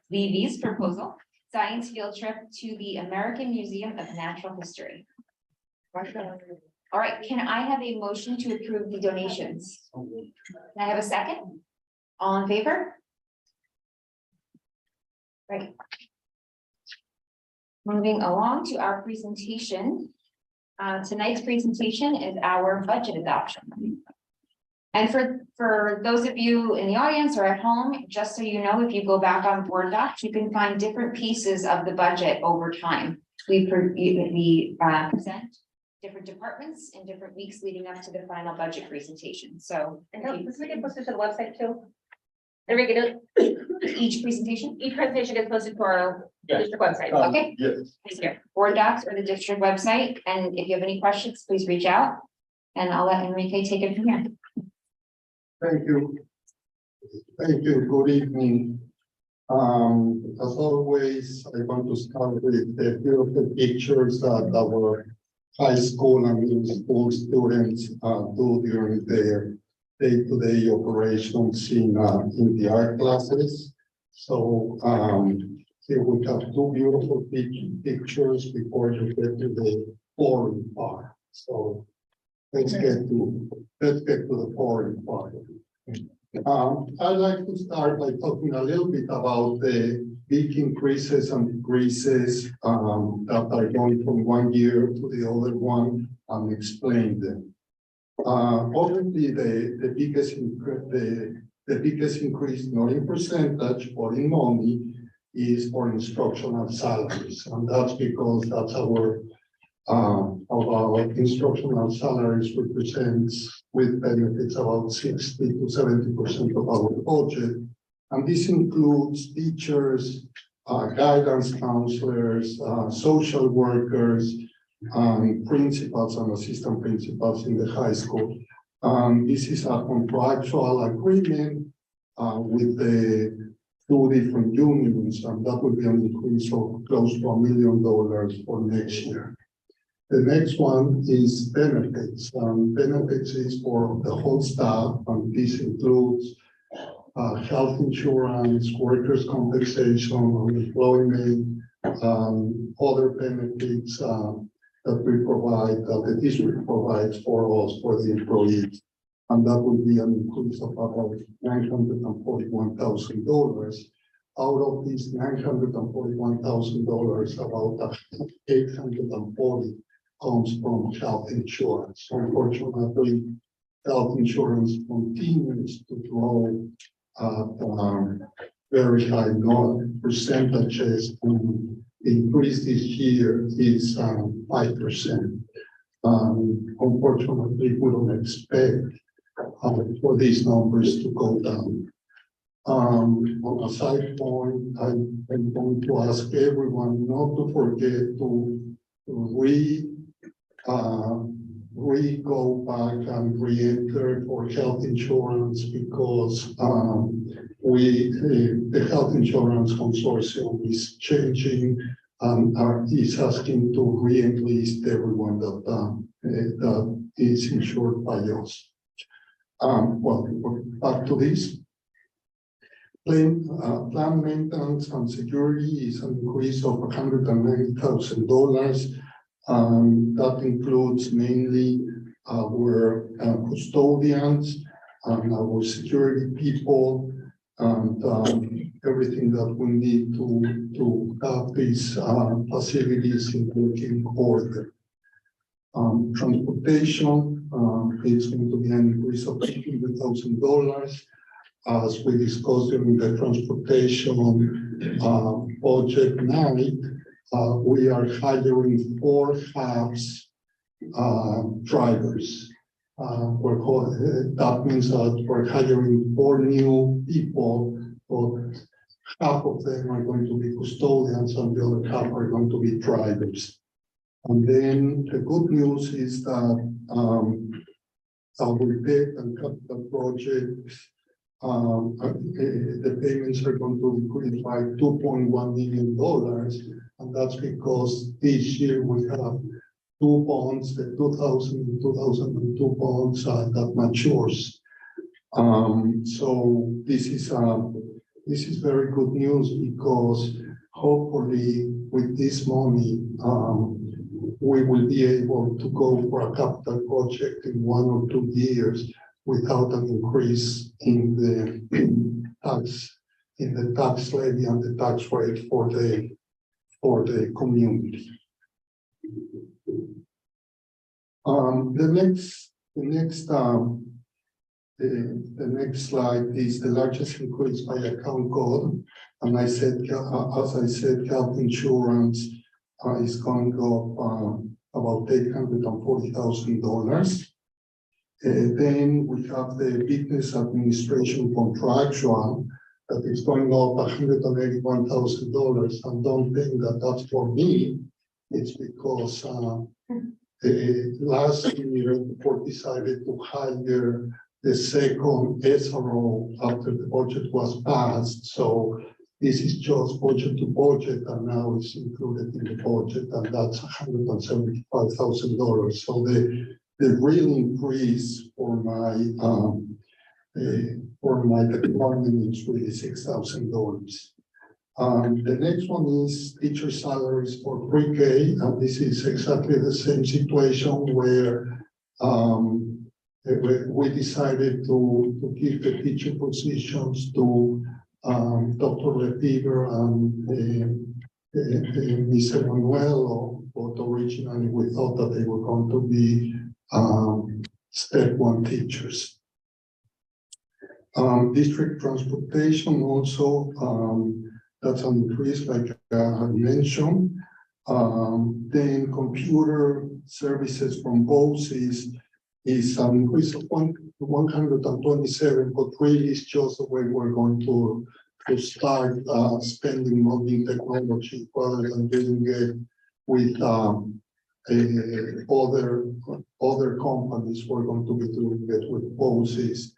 Levy's proposal science field trip to the American Museum of Natural History. All right, can I have a motion to approve the donations? Can I have a second? All in favor? Right. Moving along to our presentation. Tonight's presentation is our budget adoption. And for those of you in the audience or at home, just so you know, if you go back on board docs, you can find different pieces of the budget over time. We present different departments in different weeks leading up to the final budget presentation. So This we get posted to the website too. There we go. each presentation, Each presentation gets posted to our district website. okay? Yes. Here, board docs or the district website. And if you have any questions, please reach out. And I'll let Enrique take it from here. Thank you. Thank you. Good evening. As always, I want to start with a few of the pictures that our high school and middle school students do during their day-to-day operations in the art classes. So here we have 2 beautiful pictures before you get to the boring part. So let's get to the boring part. I'd like to start by talking a little bit about the big increases and decreases that are going from one year to the other one and explain them. Obviously, the biggest increase, not in percentage, but in money, is for instructional salaries, and that's because that's our instructional salaries represents with benefits about 60 to 70% of our budget. And this includes teachers, guidance counselors, social workers, principals and assistant principals in the high school. This is a contractual agreement with the 2 different unions, and that will be an increase of close to $1 million for next year. The next one is benefits. Benefits is for the whole staff, and this includes health insurance, workers' compensation, unemployment, other benefits that we provide, that the district provides for us, for the employees. And that will be an increase of about $941,000. Out of these $941,000, about $840 comes from health insurance. Unfortunately, health insurance continues to grow at very high percentages. The increase this year is 5%. Unfortunately, we don't expect for these numbers to go down. On a side point, I'm going to ask everyone not to forget to go back and re-enter for health insurance, because the health insurance consortium is changing and is asking to re-enlist everyone that is insured by us. Well, back to this. Plan maintenance and security is an increase of $190,000. That includes mainly our custodians and our security people and everything that we need to have these facilities in working order. Transportation is going to be an increase of $800,000. As we discussed during the transportation project night, we are hiring 4 HABs drivers. That means that we're hiring 4 new people, but half of them are going to be custodians and the other half are going to be drivers. And then the good news is that our debt and capital projects, the payments are going to increase by $2.1 million, and that's because this year we have 2 bonds, the 2000 and 2002 bonds that matures. So this is very good news because hopefully with this money, we will be able to go for a capital project in 1 or 2 years without an increase in the tax levy and the tax rate for the community. The next slide is the largest increase by account code, and as I said, health insurance is going up about $840,000. Then we have the business administration contractual that is going up $181,000. And don't think that that's for me. It's because last year the board decided to hire the second SRO after the budget was passed. So this is just budget to budget, and now it's included in the budget, and that's $175,000. So the real increase for my department is really $6,000. The next one is teacher salaries for pre-K, and this is exactly the same situation where we decided to give the teacher positions to Dr. Lefevre and Ms. Emanuel, but originally we thought that they were going to be step 1 teachers. District transportation also, that's an increase like I mentioned. Then computer services from BOCES is an increase of 127, but really it's just the way we're going to start spending money in technology rather than doing it with other companies. We're going to be doing it with BOCES.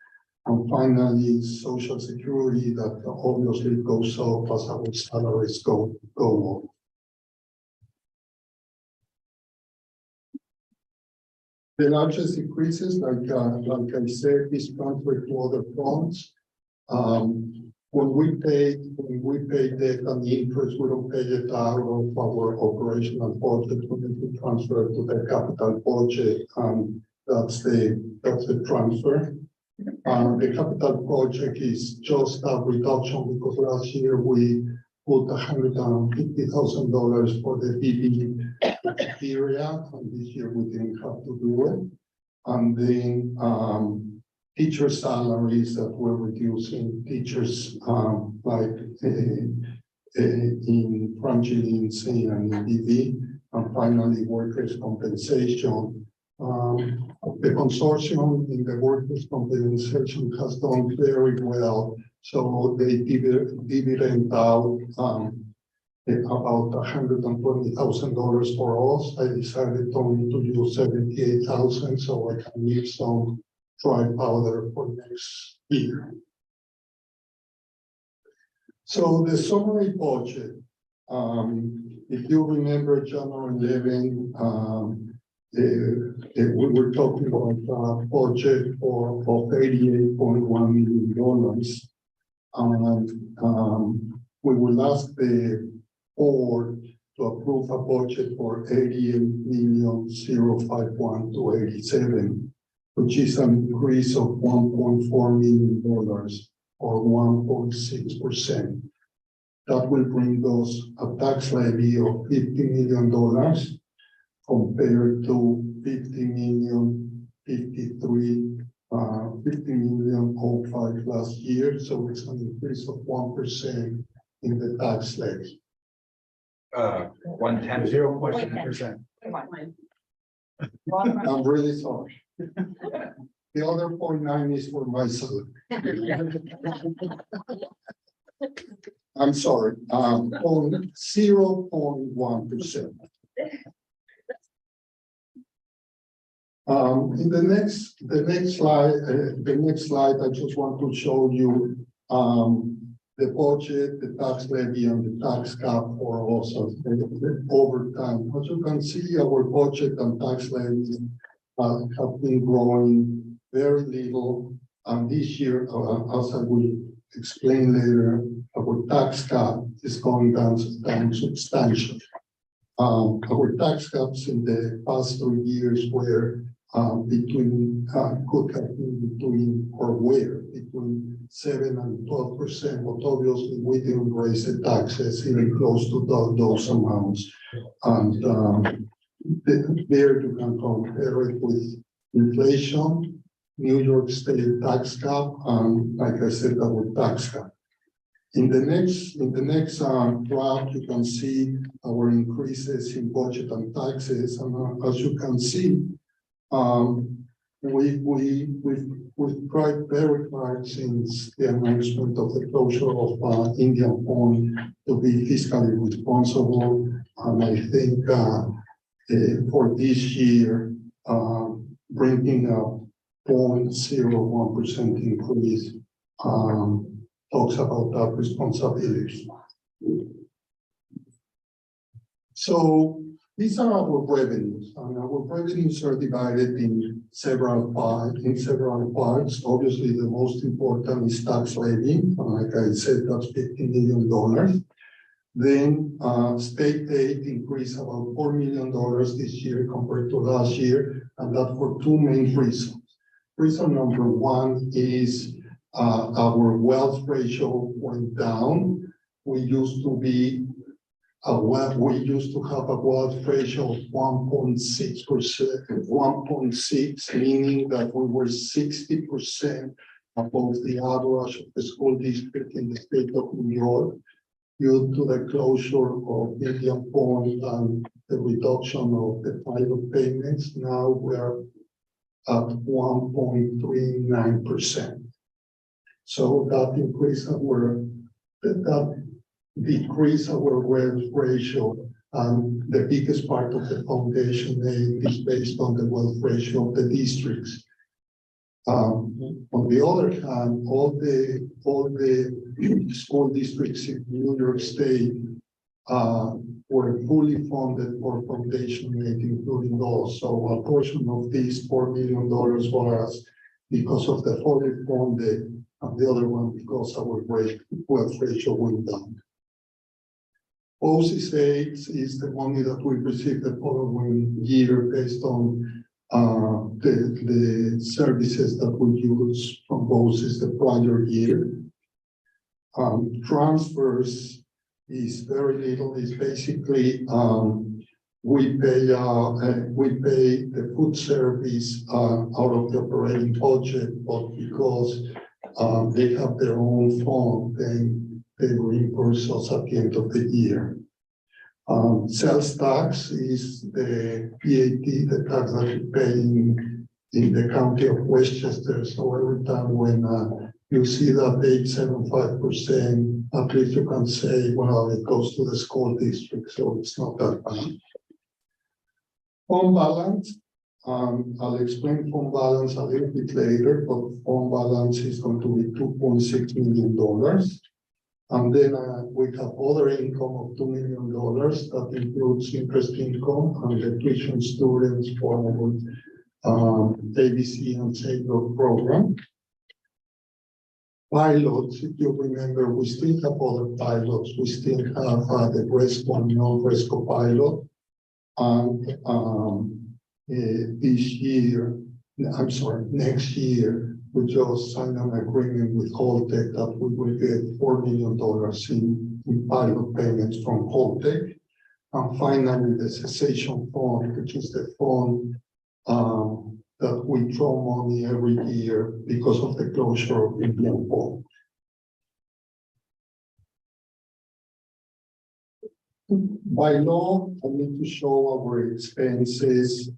And finally, Social Security that obviously goes up as our salaries go up. The largest increases, like I said, is transferred to other funds. When we pay debt and interest, we don't pay it out of our operational budget. We need to transfer to the capital budget, and that's the transfer. The capital project is just a reduction because last year we put $150,000 for the BB area, and this year we didn't have to do it. And then teacher salaries that we're reducing, teachers like in Frangilin, and in BB, and finally workers' compensation. The consortium in the workers' compensation has done very well, so they dividend out about $120,000 for us. I decided only to use $78,000, so I can leave some dry powder for next year. So the summary budget, if you remember January 11, we were talking about a budget of $88.1 million. And we will ask the board to approve a budget for 88,051 to 87, which is an increase of $1.4 million or 1.6%. That will bring us a tax levy of $50 million compared to 50,053,05 last year. So it's an increase of 1% in the tax levy. 110, 0.10%. I'm really sorry. The other 0.9 is for myself. I'm sorry, on 0.1%. In the next slide, I just want to show you the budget, the tax levy, and the tax cap for also over time. As you can see, our budget and tax levies have been growing very little. And this year, as I will explain later, our tax cap is going down substantially. Our tax caps in the past 3 years were could have been between 7 and 12%, but obviously we didn't raise the taxes even close to those amounts. And there you can compare it with inflation, New York State tax cap, and like I said, our tax cap. In the next graph, you can see our increases in budget and taxes, and as you can see, we've tried very hard since the announcement of the closure of Indian Point to be fiscally responsible, and I think for this year, bringing up 0.01% increase talks about that responsibility. So these are our revenues, and our revenues are divided in several parts. Obviously, the most important is tax levy. Like I said, that's $50 million. Then state aid increased about $4 million this year compared to last year, and that for two main reasons. Reason number one is our wealth ratio went down. We used to have a wealth ratio of 1.6%, 1.6, meaning that we were 60% above the average of the school district in the state of New York. Due to the closure of Indian Point and the reduction of the pilot payments, now we're at 1.39%. So that decrease our wealth ratio, and the biggest part of the foundation aid is based on the wealth ratio of the districts. On the other hand, all the school districts in New York State were fully funded for foundation aid, including those. So a portion of these $4 million was because of the fully funded, and the other one because our wealth ratio went down. OCS aid is the money that we received the following year based on the services that we use from OCS the prior year. Transfers is very little. It's basically we pay the food service out of the operating budget, but because they have their own fund, then they reimburse us at the end of the year. Sales tax is the VAT, the tax that you pay in the county of Westchester. So every time when you see that 8.75%, at least you can say, well, it goes to the school district, so it's not that bad. Fund balance, I'll explain fund balance a little bit later, but fund balance is going to be $2.6 million. And then we have other income of $2 million that includes interest income and the tuition students for ABC and Savior program. Pilots, if you remember, we still have other pilots. We still have the RESCO and non-RESCO pilot. And this year, I'm sorry, next year, we just signed an agreement with Holtec that we will get $4 million in pilot payments from Holtec. And finally, the cessation fund, which is the fund that we draw money every year because of the closure of Indian Port. By law, I need to show our expenses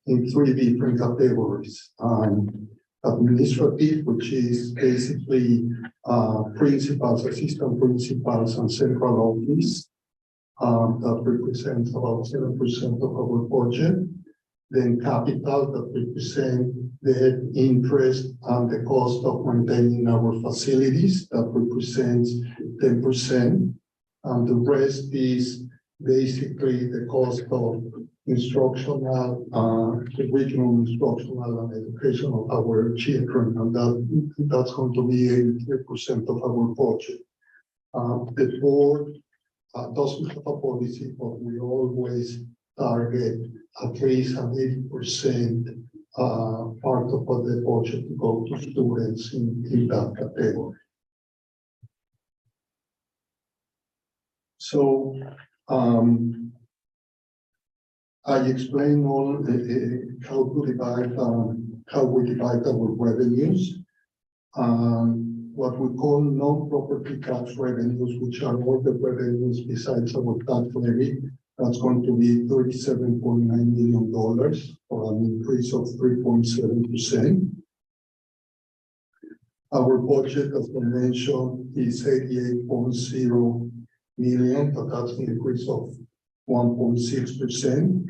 in three different categories. Administrative, which is basically principals, assistant principals, and central office. That represents about 7% of our budget. Then capital, that represent the interest and the cost of maintaining our facilities, that represents 10%. And the rest is basically the cost of instructional, regional instructional and education of our children, and that's going to be 83% of our budget. The board doesn't have a policy, but we always target at least an 80% part of the budget to go to students in that category. So I explained all how we divide our revenues. What we call non-property tax revenues, which are all the revenues besides our tax levy, that's going to be $37.9 million, for an increase of 3.7%. Our budget, as I mentioned, is 88.0 million, but that's an increase of 1.6%.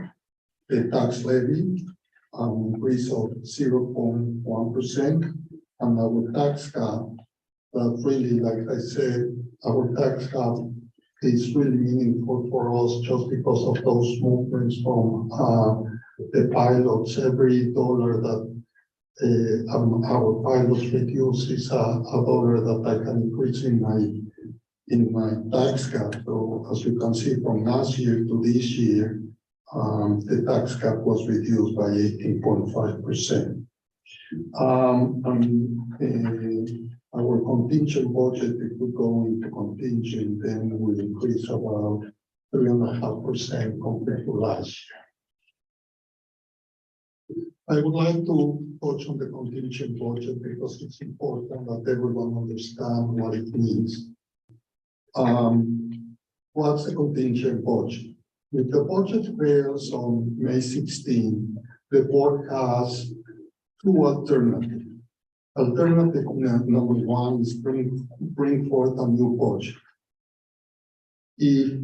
The tax levy, an increase of 0.1%, and our tax cap, that really, like I said, our tax cap is really meaningful for us just because of those movements from the pilots. Every dollar that our pilots reduce is a dollar that I can increase in my tax cap. So as you can see, from last year to this year, the tax cap was reduced by 18.5%. Our contingent budget, if we go into contingent, then will increase about 3.5% compared to last year. I would like to touch on the contingent budget because it's important that everyone understand what it means. What's the contingent budget? If the budget fails on May 16, the board has two alternatives. Alternative number one is bring forth a new budget. If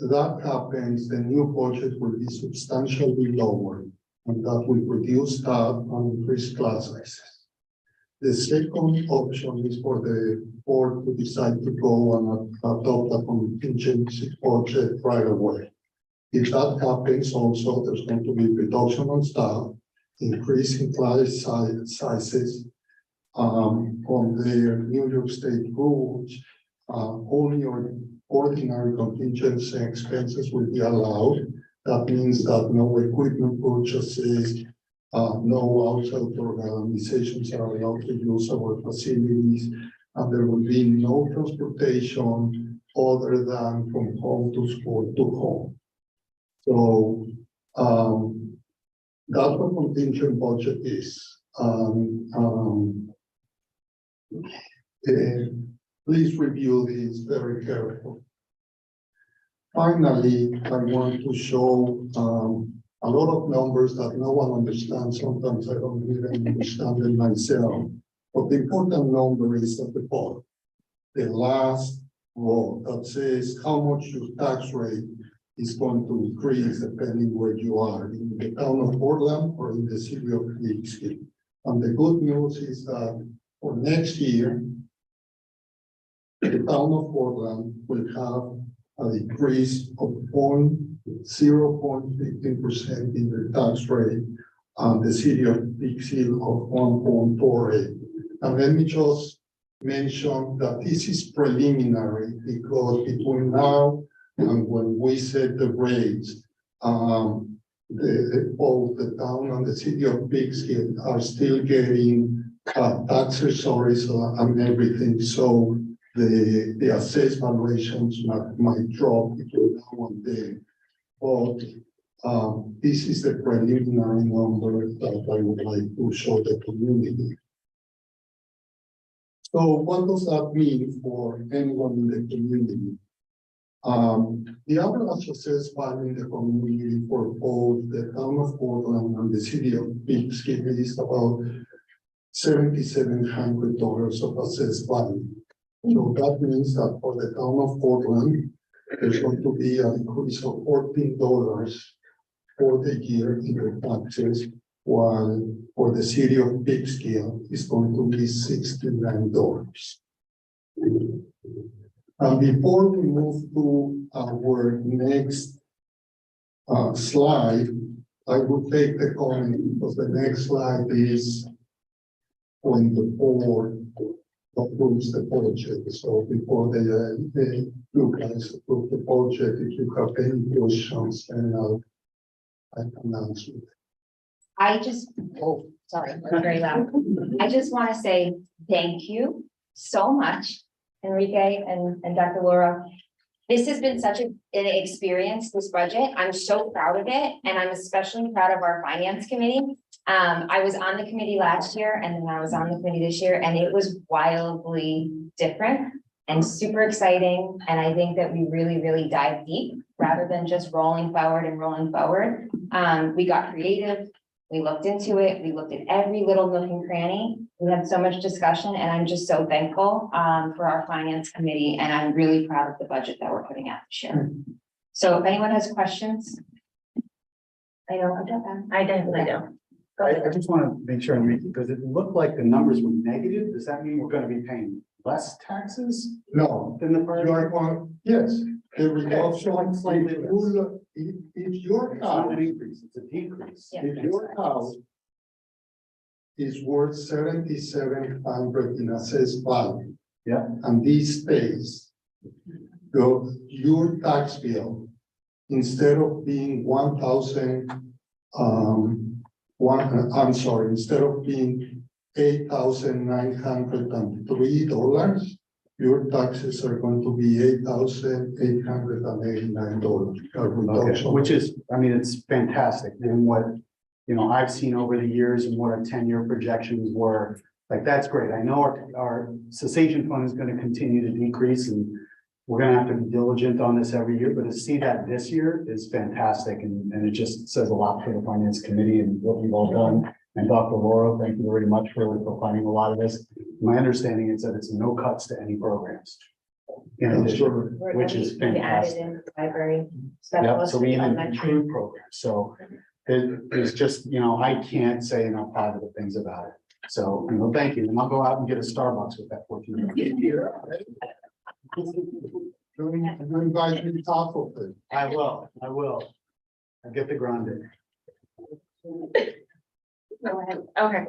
that happens, the new budget will be substantially lower, and that will reduce staff and increase class sizes. The second option is for the board to decide to go and adopt a contingency budget right away. If that happens, also there's going to be reduction on staff, increase in class sizes. From the New York State rules, only ordinary contingency expenses will be allowed. That means that no equipment purchases, no outside organizations are allowed to use our facilities, and there will be no transportation other than from home to school to home. So that's what contingent budget is. Please review this very carefully. Finally, I want to show a lot of numbers that no one understands. Sometimes I don't even understand them myself. But the important number is at the bottom, the last row that says how much your tax rate is going to increase depending where you are, in the town of Portland or in the city of Leaksville. And the good news is that for next year, the town of Portland will have a decrease of 0.15% in the tax rate, and the city of Bixby of 1.48. And let me just mention that this is preliminary because between now and when we set the rates, both the town and the city of Bixby are still getting tax accessories and everything. So the assessed valuations might drop between now and then. But this is the preliminary number that I would like to show the community. So what does that mean for anyone in the community? The average assessed value in the community for both the town of Portland and the city of Bixby is about $7,700 of assessed value. So that means that for the town of Portland, there's going to be an increase of $14 for the year in the taxes, while for the city of Bixby it's going to be $69. And before we move to our next slide, I will take the comment because the next slide is when the board approves the budget. So before you guys approve the budget, if you have any questions, and I can answer. Sorry, I'm very loud. I just want to say thank you so much, Enrique and Dr. Laura. This has been such an experience, this budget. I'm so proud of it. And I'm especially proud of our finance committee. I was on the committee last year and then I was on the committee this year, and it was wildly different and super exciting. And I think that we really, really dive deep rather than just rolling forward and rolling forward. We got creative. We looked into it. We looked at every little nook and cranny. We had so much discussion, and I'm just so thankful for our finance committee. And I'm really proud of the budget that we're putting out this year. So if anyone has questions. I know I've done that. I definitely do. I just want to make sure, Enrique, because it looked like the numbers were negative. Does that mean we're going to be paying less taxes No, than the prior? you are on, yes, the reduction, like slightly less. if your It's house, not an increase, it's a decrease. Yeah. if your house is worth $7,700 in assessed value. Yeah. And this stays, your tax bill, instead of being instead of being $8,903, your taxes are going to be $8,889. Okay, which is, I mean, it's fantastic. And what, I've seen over the years and what our 10-year projections were, like, that's great. I know our cessation fund is going to continue to decrease, and we're going to have to be diligent on this every year, but to see that this year is fantastic. And it just says a lot for the finance committee and what we've all done. And Dr. Laura, thank you very much for finding a lot of this. My understanding is that it's no cuts to any programs. In addition, which is fantastic. Library. Yeah, so we even improve programs. So it's just, I can't say enough positive things about it. So, thank you. And I'll go out and get a Starbucks with that 14. You invite me to talk of it. I will. I get the grande. Go ahead. Okay.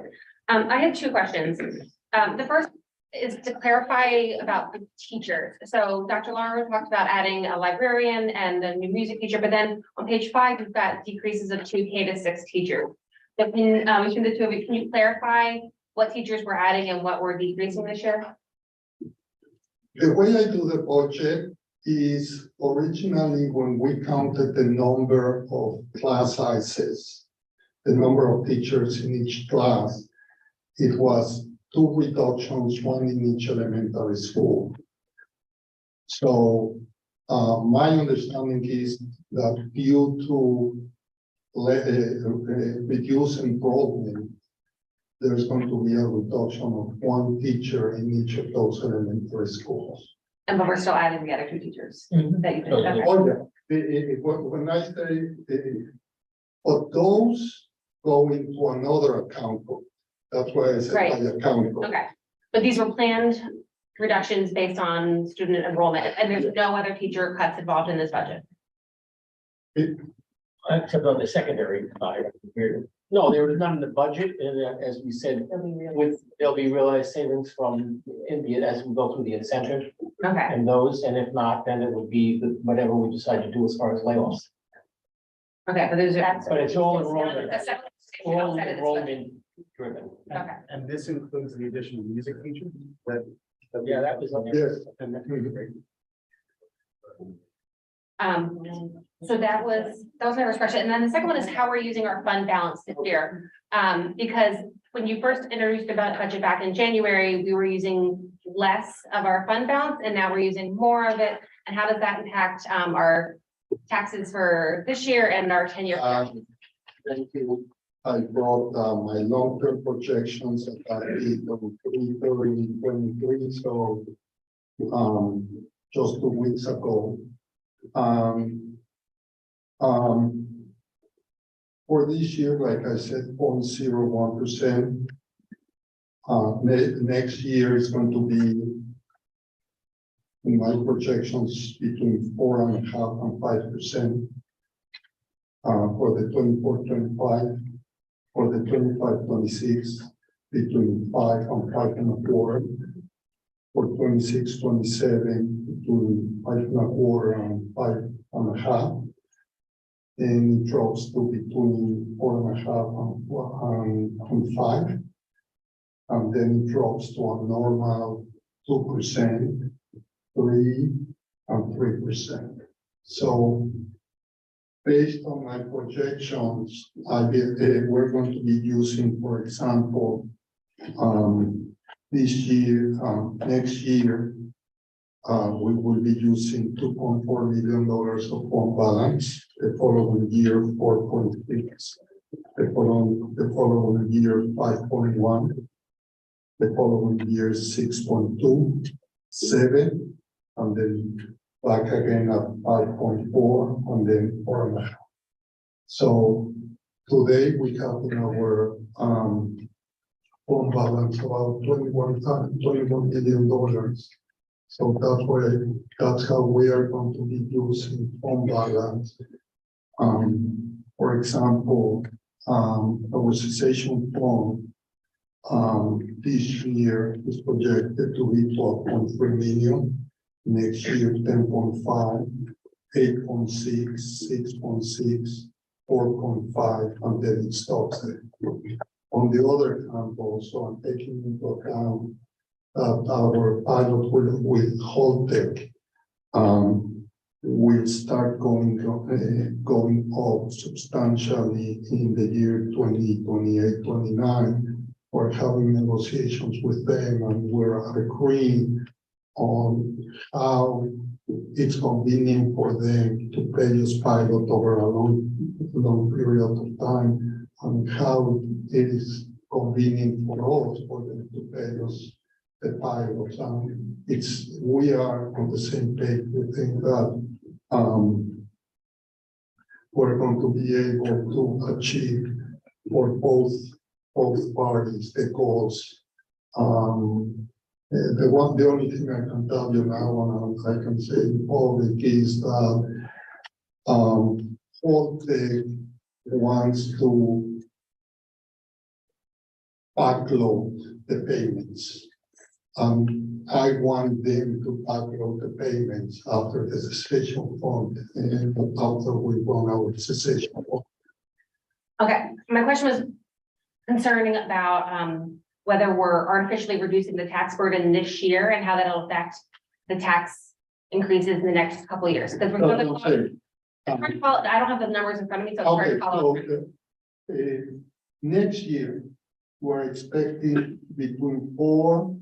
I had two questions. The first is to clarify about the teachers. So Dr. Laura talked about adding a librarian and a new music teacher, but then on page 5, we've got decreases of 2 K-6 teachers. So between the two of you, can you clarify what teachers we're adding and what we're decreasing this year? The way I do the budget is originally when we counted the number of class sizes, the number of teachers in each class, it was 2 reductions, 1 in each elementary school. So my understanding is that due to reduced enrollment, there's going to be a reduction of 1 teacher in each of those elementary schools. But we're still adding the other 2 teachers that you did. Okay. Oh, yeah. When I say, but those go into another account book. That's why I said Right. by account book. Okay, but these were planned reductions based on student enrollment, and there's no other teacher cuts involved in this budget. Except on the secondary side. No, there was none in the budget, and as we said, there'll be realized savings from India as we go through the incentive Okay, and those, and if not, then it would be whatever we decide to do as far as layoffs. okay, but there's. But it's all enrollment, The second- all outside of this budget. enrollment driven. Okay. And this includes the additional music teacher that. Yeah, that was. Yes. And that would be great. So that was my first question. And then the second one is how we're using our fund balance this year. Because when you first introduced the budget back in January, we were using less of our fund balance and now we're using more of it. And how does that impact, our taxes for this year and our 10-year? Thank you. I brought my long-term projections that I did on 3/30/23, so just 2 weeks ago. For this year, like I said, 0.01%. Next year is going to be, in my projections, between 4.5% and 5%. For the 24-25, for the 25-26, between 5 and 5.25. For 26-27, between 5.25 and 5.5. Then it drops to between 4.5 and 5. And then it drops to a normal 2%, 3 and 3%. So based on my projections, we're going to be using, for example, this year, next year, we will be using $2.4 million of fund balance. The following year, 4.6. The following year, 5.1. The following year, 6.2, 7, and then back again at 5.4, and then 4.5. So today we have in our fund balance about $21 million. So that's how we are going to be using fund balance. For example, our cessation fund this year is projected to be 12.3 million. Next year, 10.5, 8.6, 6.6, 4.5, and then it stops there. On the other hand, also, I'm taking into account that our pilot with Holtec will start going up substantially in the year 2028, 29. We're having negotiations with them, and we're agreeing on how it's convenient for them to pay us pilot over a long period of time, and how it is convenient for us for them to pay us the pilots. We are on the same page. We think that we're going to be able to achieve for both parties the goals. The only thing I can tell you now, and I can say in public, is that Holtec wants to backload the payments. I want them to backload the payments after the cessation fund and after we run our cessation fund. Okay, my question was concerning about whether we're artificially reducing the tax burden this year and how that'll affect the tax increases in the next couple of years. Because we're going to I don't have the numbers in front of me, so it's hard to follow. Next year, we're expecting between 4.5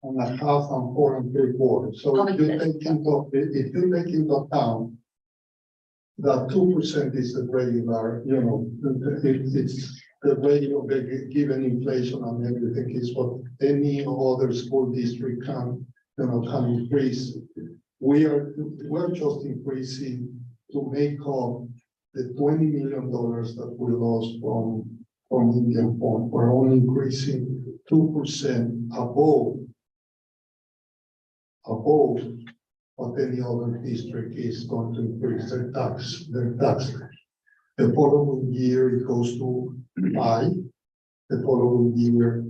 and 4.75. So if you take into account that 2% is the regular, it's the rate of the given inflation and everything is what any other school district can increase. We're just increasing to make up the $20 million that we lost from Indian fund. We're only increasing 2% above above what any other district is going to increase their tax rate. The following year, it goes to 5, the following year,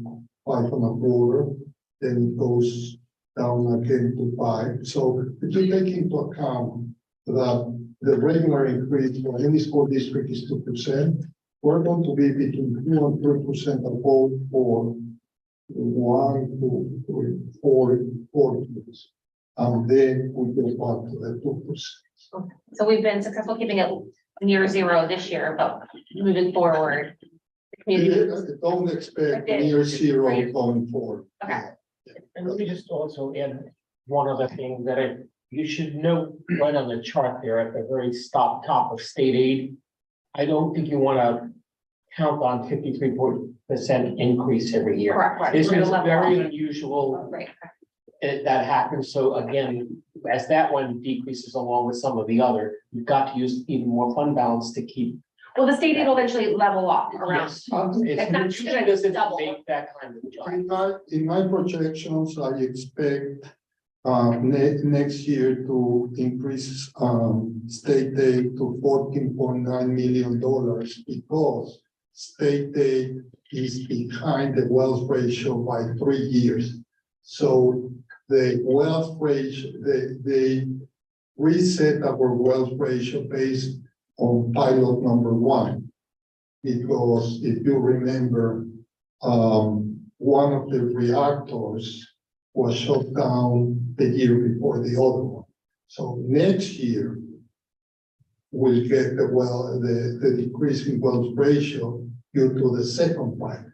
5.25, then it goes down again to 5. So if you take into account that the regular increase for any school district is 2%, we're going to be between 2 and 3% above for 1, 2, 3, 4 years. And then we go back to the 2%. So we've been successful keeping it near zero this year, but moving forward. The community. Don't expect near zero going forward. Okay. And let me just also add one other thing that you should note right on the chart there at the very top of state aid. I don't think you want to count on 53% increase every year. Correct. This We're is gonna very level off. unusual. Right. That happens. So again, as that one decreases along with some of the other, you've got to use even more fund balance to keep. Well, the state aid will eventually level off around. Yes, It's not it gonna doesn't double. make that kind of jump. In my projections, I expect next year to increase state aid to $14.9 million because state aid is behind the wealth ratio by 3 years. So the wealth ratio, they reset our wealth ratio based on pilot number 1. Because if you remember, one of the reactors was shut down the year before the other one. So next year, we'll get the decrease in wealth ratio due to the second pilot.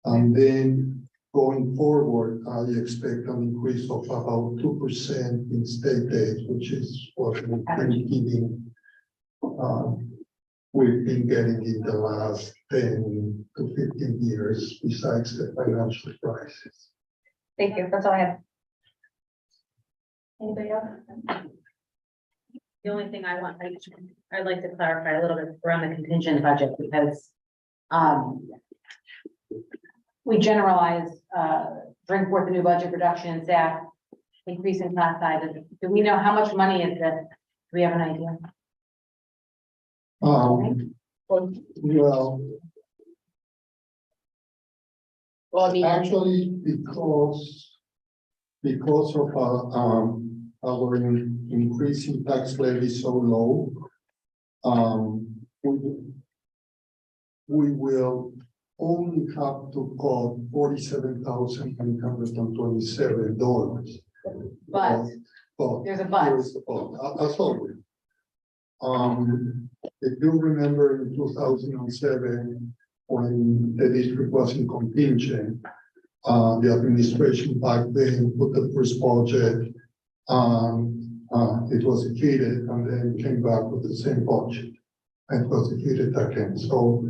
And then going forward, I expect an increase of about 2% in state aid, which is what we've been giving. We've been getting in the last 10 to 15 years, besides the financial crisis. Thank you. That's all I have. Anybody else? The only thing I'd like to clarify a little bit around the contingent budget because we generalize, bring forth a new budget reduction in staff, increase in class sizes. Do we know how much money is this? Do we have an idea? Well, I mean, actually, because of our increasing tax levy so low, we will only have to cut $47,927. But there's a but. Here's the but. As always. If you remember in 2007, when the district was in contingent, the administration back then put the first budget, it was defeated and then came back with the same budget and was defeated again. So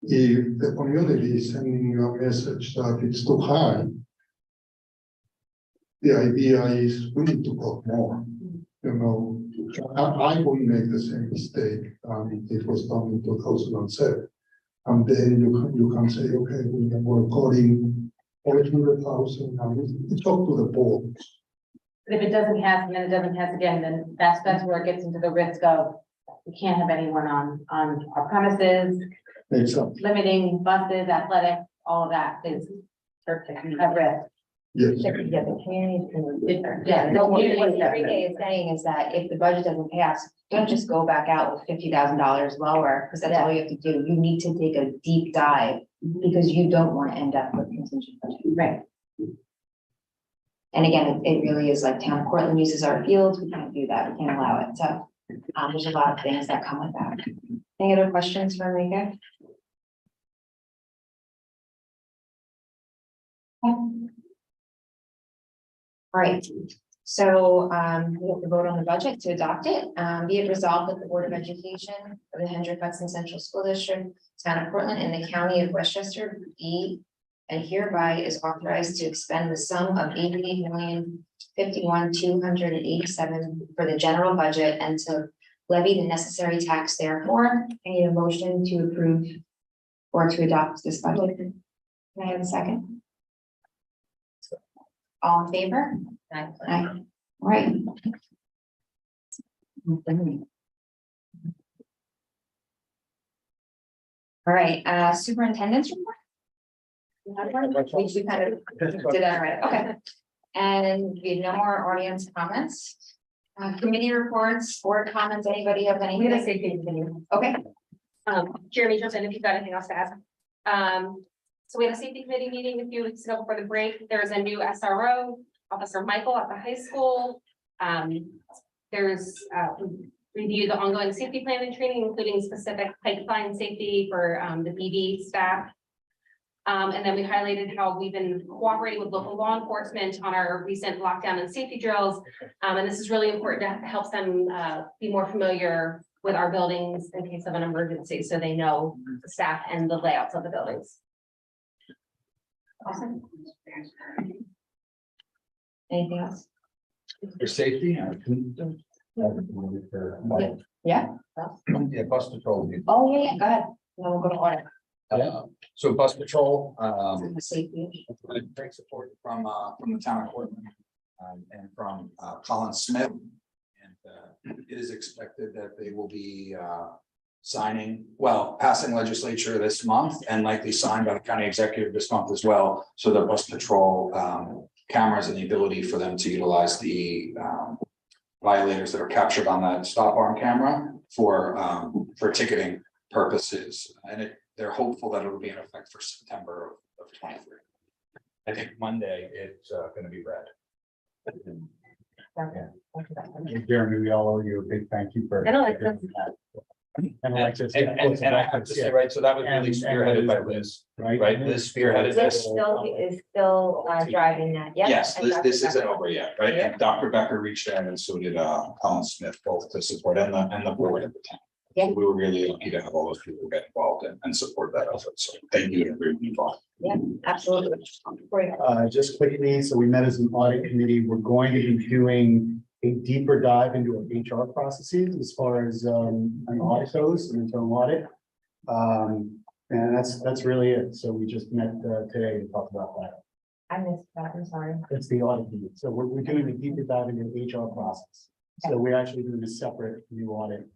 if the community is sending you a message that it's too high, the idea is we need to cut more, you know. I wouldn't make the same mistake. It was done in 2007. And then you can say, okay, we're cutting 400,000, and it's up to the board. But if it doesn't pass and then it doesn't pass again, then that's where it gets into the risk of we can't have anyone on our premises. Exactly. Limiting buses, athletics, all of that is at risk. Yes. Yeah, the community can. Yeah, No, what community is Enrique is saying is that if the budget doesn't pass, don't just go back out with $50,000 lower, because that's all you have to do. You need to take a deep dive, because you don't want to end up with contingent budget. Right. And again, it really is like town of Cortland uses our fields, we can't do that, we can't allow it, so, there's a lot of things that come with that. Any other questions for Enrique? All right, so, we have to vote on the budget to adopt it. Be it resolved that the Board of Education of the Hendrick Hudson Central School District, Town of Portland, and the County of Westchester be and hereby is authorized to expend the sum of $88,051,287 for the general budget and to levy the necessary tax therefore. I need a motion to approve or to adopt this budget. Can I have a second? All in favor? Aye. All right. All right, superintendent's report? You have one? We kind of did that already, okay. And we have no more audience comments. Committee reports, board comments, anybody have We anything? had a safety committee. Okay, Jeremy, jump in if you've got anything else to add. So we had a safety committee meeting a few weeks ago before the break. There's a new SRO, Officer Michael at the high school. There's review the ongoing safety plan and training, including specific pipeline safety for the BD staff. And then we highlighted how we've been cooperating with local law enforcement on our recent lockdown and safety drills. And this is really important to help them be more familiar with our buildings in case of an emergency, so they know the staff and the layouts of the buildings. awesome. Anything else? For safety. Yeah. Yeah, bus patrol. Oh, yeah, go ahead. Then we'll go to order. So bus patrol, The safety. great support from the town of Portland, and from Colin Smith. And it is expected that they will be passing legislature this month and likely signed by the county executive this month as well. So the bus patrol cameras and the ability for them to utilize the violators that are captured on that stop arm camera for ticketing purposes. And they're hopeful that it'll be in effect for September of 23. I think Monday it's going to be red. Jeremy, we all owe you a big thank you for. And Alexis. And Alexis. And I have to say, right, so that was really spearheaded by Liz, right? Liz spearheaded this. Is still driving that, yeah. Yes, this isn't over yet, right? And Dr. Becker reached out and so did Colin Smith, both to support and the board at the time. Yeah. So we were really lucky to have all those people get involved and support that effort. So thank you to everyone involved. Yeah, absolutely. Great. Just quickly, so we met as an audit committee. We're going to be doing a deeper dive into our HR processes as far as an audit goes, an internal audit. And that's really it. So we just met today to talk about that. I missed that, I'm sorry. It's the audit committee. So we're doing a deeper dive into the HR process. So we're actually doing a separate new audit,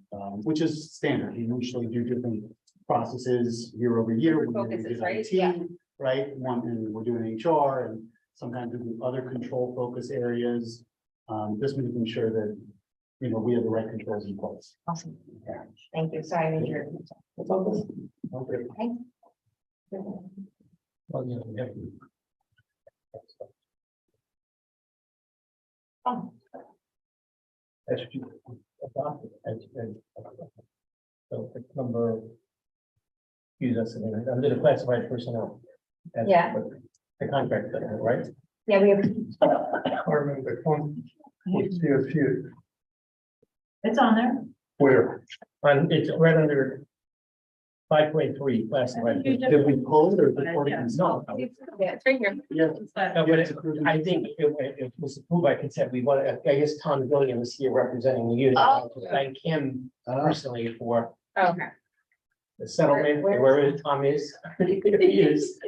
which is standard. We usually do different processes year over year. When we Focuses, did right? IT, Yeah. right? One, and we're doing HR and sometimes we do other control focus areas. Just making sure that, we have the right controls in place. Awesome. Yeah. Thank you. Sorry, I made your. Okay. Okay. Oh, So it's number. Use us under the classified personnel. Yeah. The contract, right? yeah, we have. It's on there. Where? It's right under. 5.3 classified. Did we pull it or the recording? No. Yeah, it's right here. Yeah. No, but I think it was approved by consent. We want, I guess Tom Gilliam is here representing the unit. Oh. Thank him personally for Okay. the settlement, Where- wherever Tom is. He is.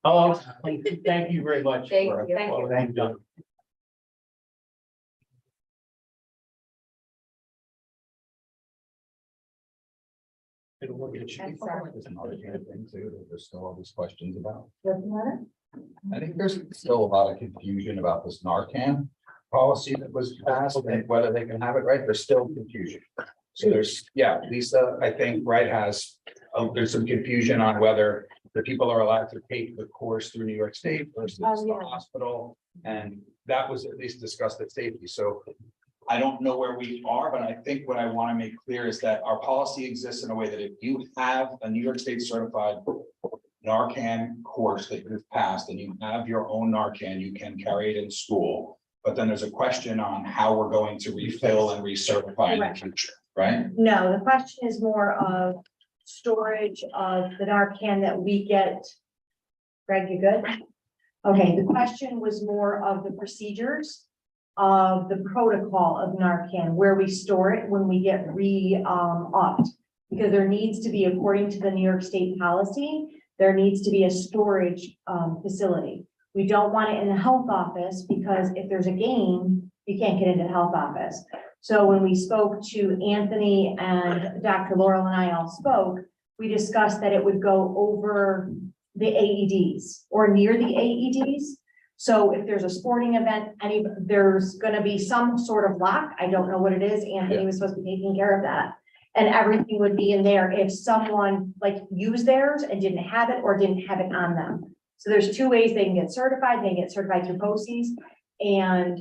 Oh, thank you very much. Thank for you. Thank all you. that you've done. It'll look at you. I'm sorry. There's another thing too, that there's still all these questions about. What's the matter? I think there's still a lot of confusion about this Narcan policy that was passed and whether they can have it, right? There's still confusion. So Lisa, I think, right, there's some confusion on whether the people are allowed to take the course through New York State versus the hospital. And that was at least discussed at safety. So I don't know where we are, but I think what I want to make clear is that our policy exists in a way that if you have a New York State certified Narcan course that you've passed and you have your own Narcan, you can carry it in school. But then there's a question on how we're going to refill and recertify in the future, right? No, the question is more of storage of the Narcan that we get. Greg, you good? Okay, the question was more of the procedures of the protocol of Narcan, where we store it when we get upped. Because there needs to be, according to the New York State policy, there needs to be a storage facility. We don't want it in the health office because if there's a game, you can't get into the health office. So when we spoke to Anthony and Dr. Laurel and I all spoke, we discussed that it would go over the AEDs or near the AEDs. So if there's a sporting event, there's gonna be some sort of lock. I don't know what it is. Anthony was supposed to be taking care of that. And everything would be in there if someone like used theirs and didn't have it or didn't have it on them. So there's two ways they can get certified. They can get certified through BOCES. And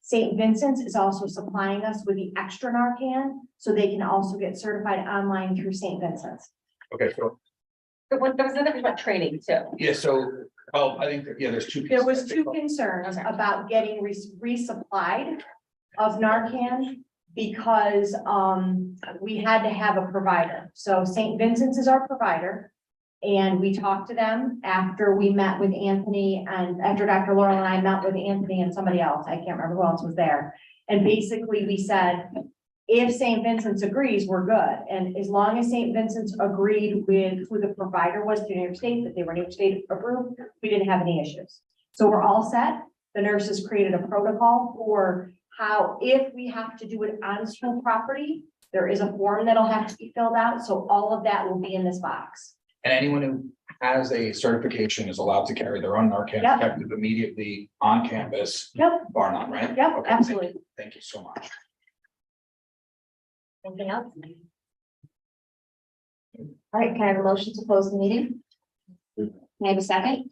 St. Vincent's is also supplying us with the extra Narcan, so they can also get certified online through St. Vincent's. Okay, so, There was another question about training too. yeah, so, I think, there's two. There was pieces. two concerns about getting resupplied of Narcan because we had to have a provider. So St. Vincent's is our provider. And we talked to them after we met with Anthony and after Dr. Laurel and I met with Anthony and somebody else. I can't remember who else was there. And basically we said, if St. Vincent's agrees, we're good. And as long as St. Vincent's agreed with who the provider was to New York State, that they were New York State approved, we didn't have any issues. So we're all set. The nurses created a protocol for how, if we have to do it on school property, there is a form that'll have to be filled out. So all of that will be in this box. And anyone who has a certification is allowed to carry their own Narcan Yep. effective immediately on campus, Yep, bar none, right? yep, Okay, absolutely. Thank you so much. Anything else? All right, can I have a motion to close the meeting? Can I have a second?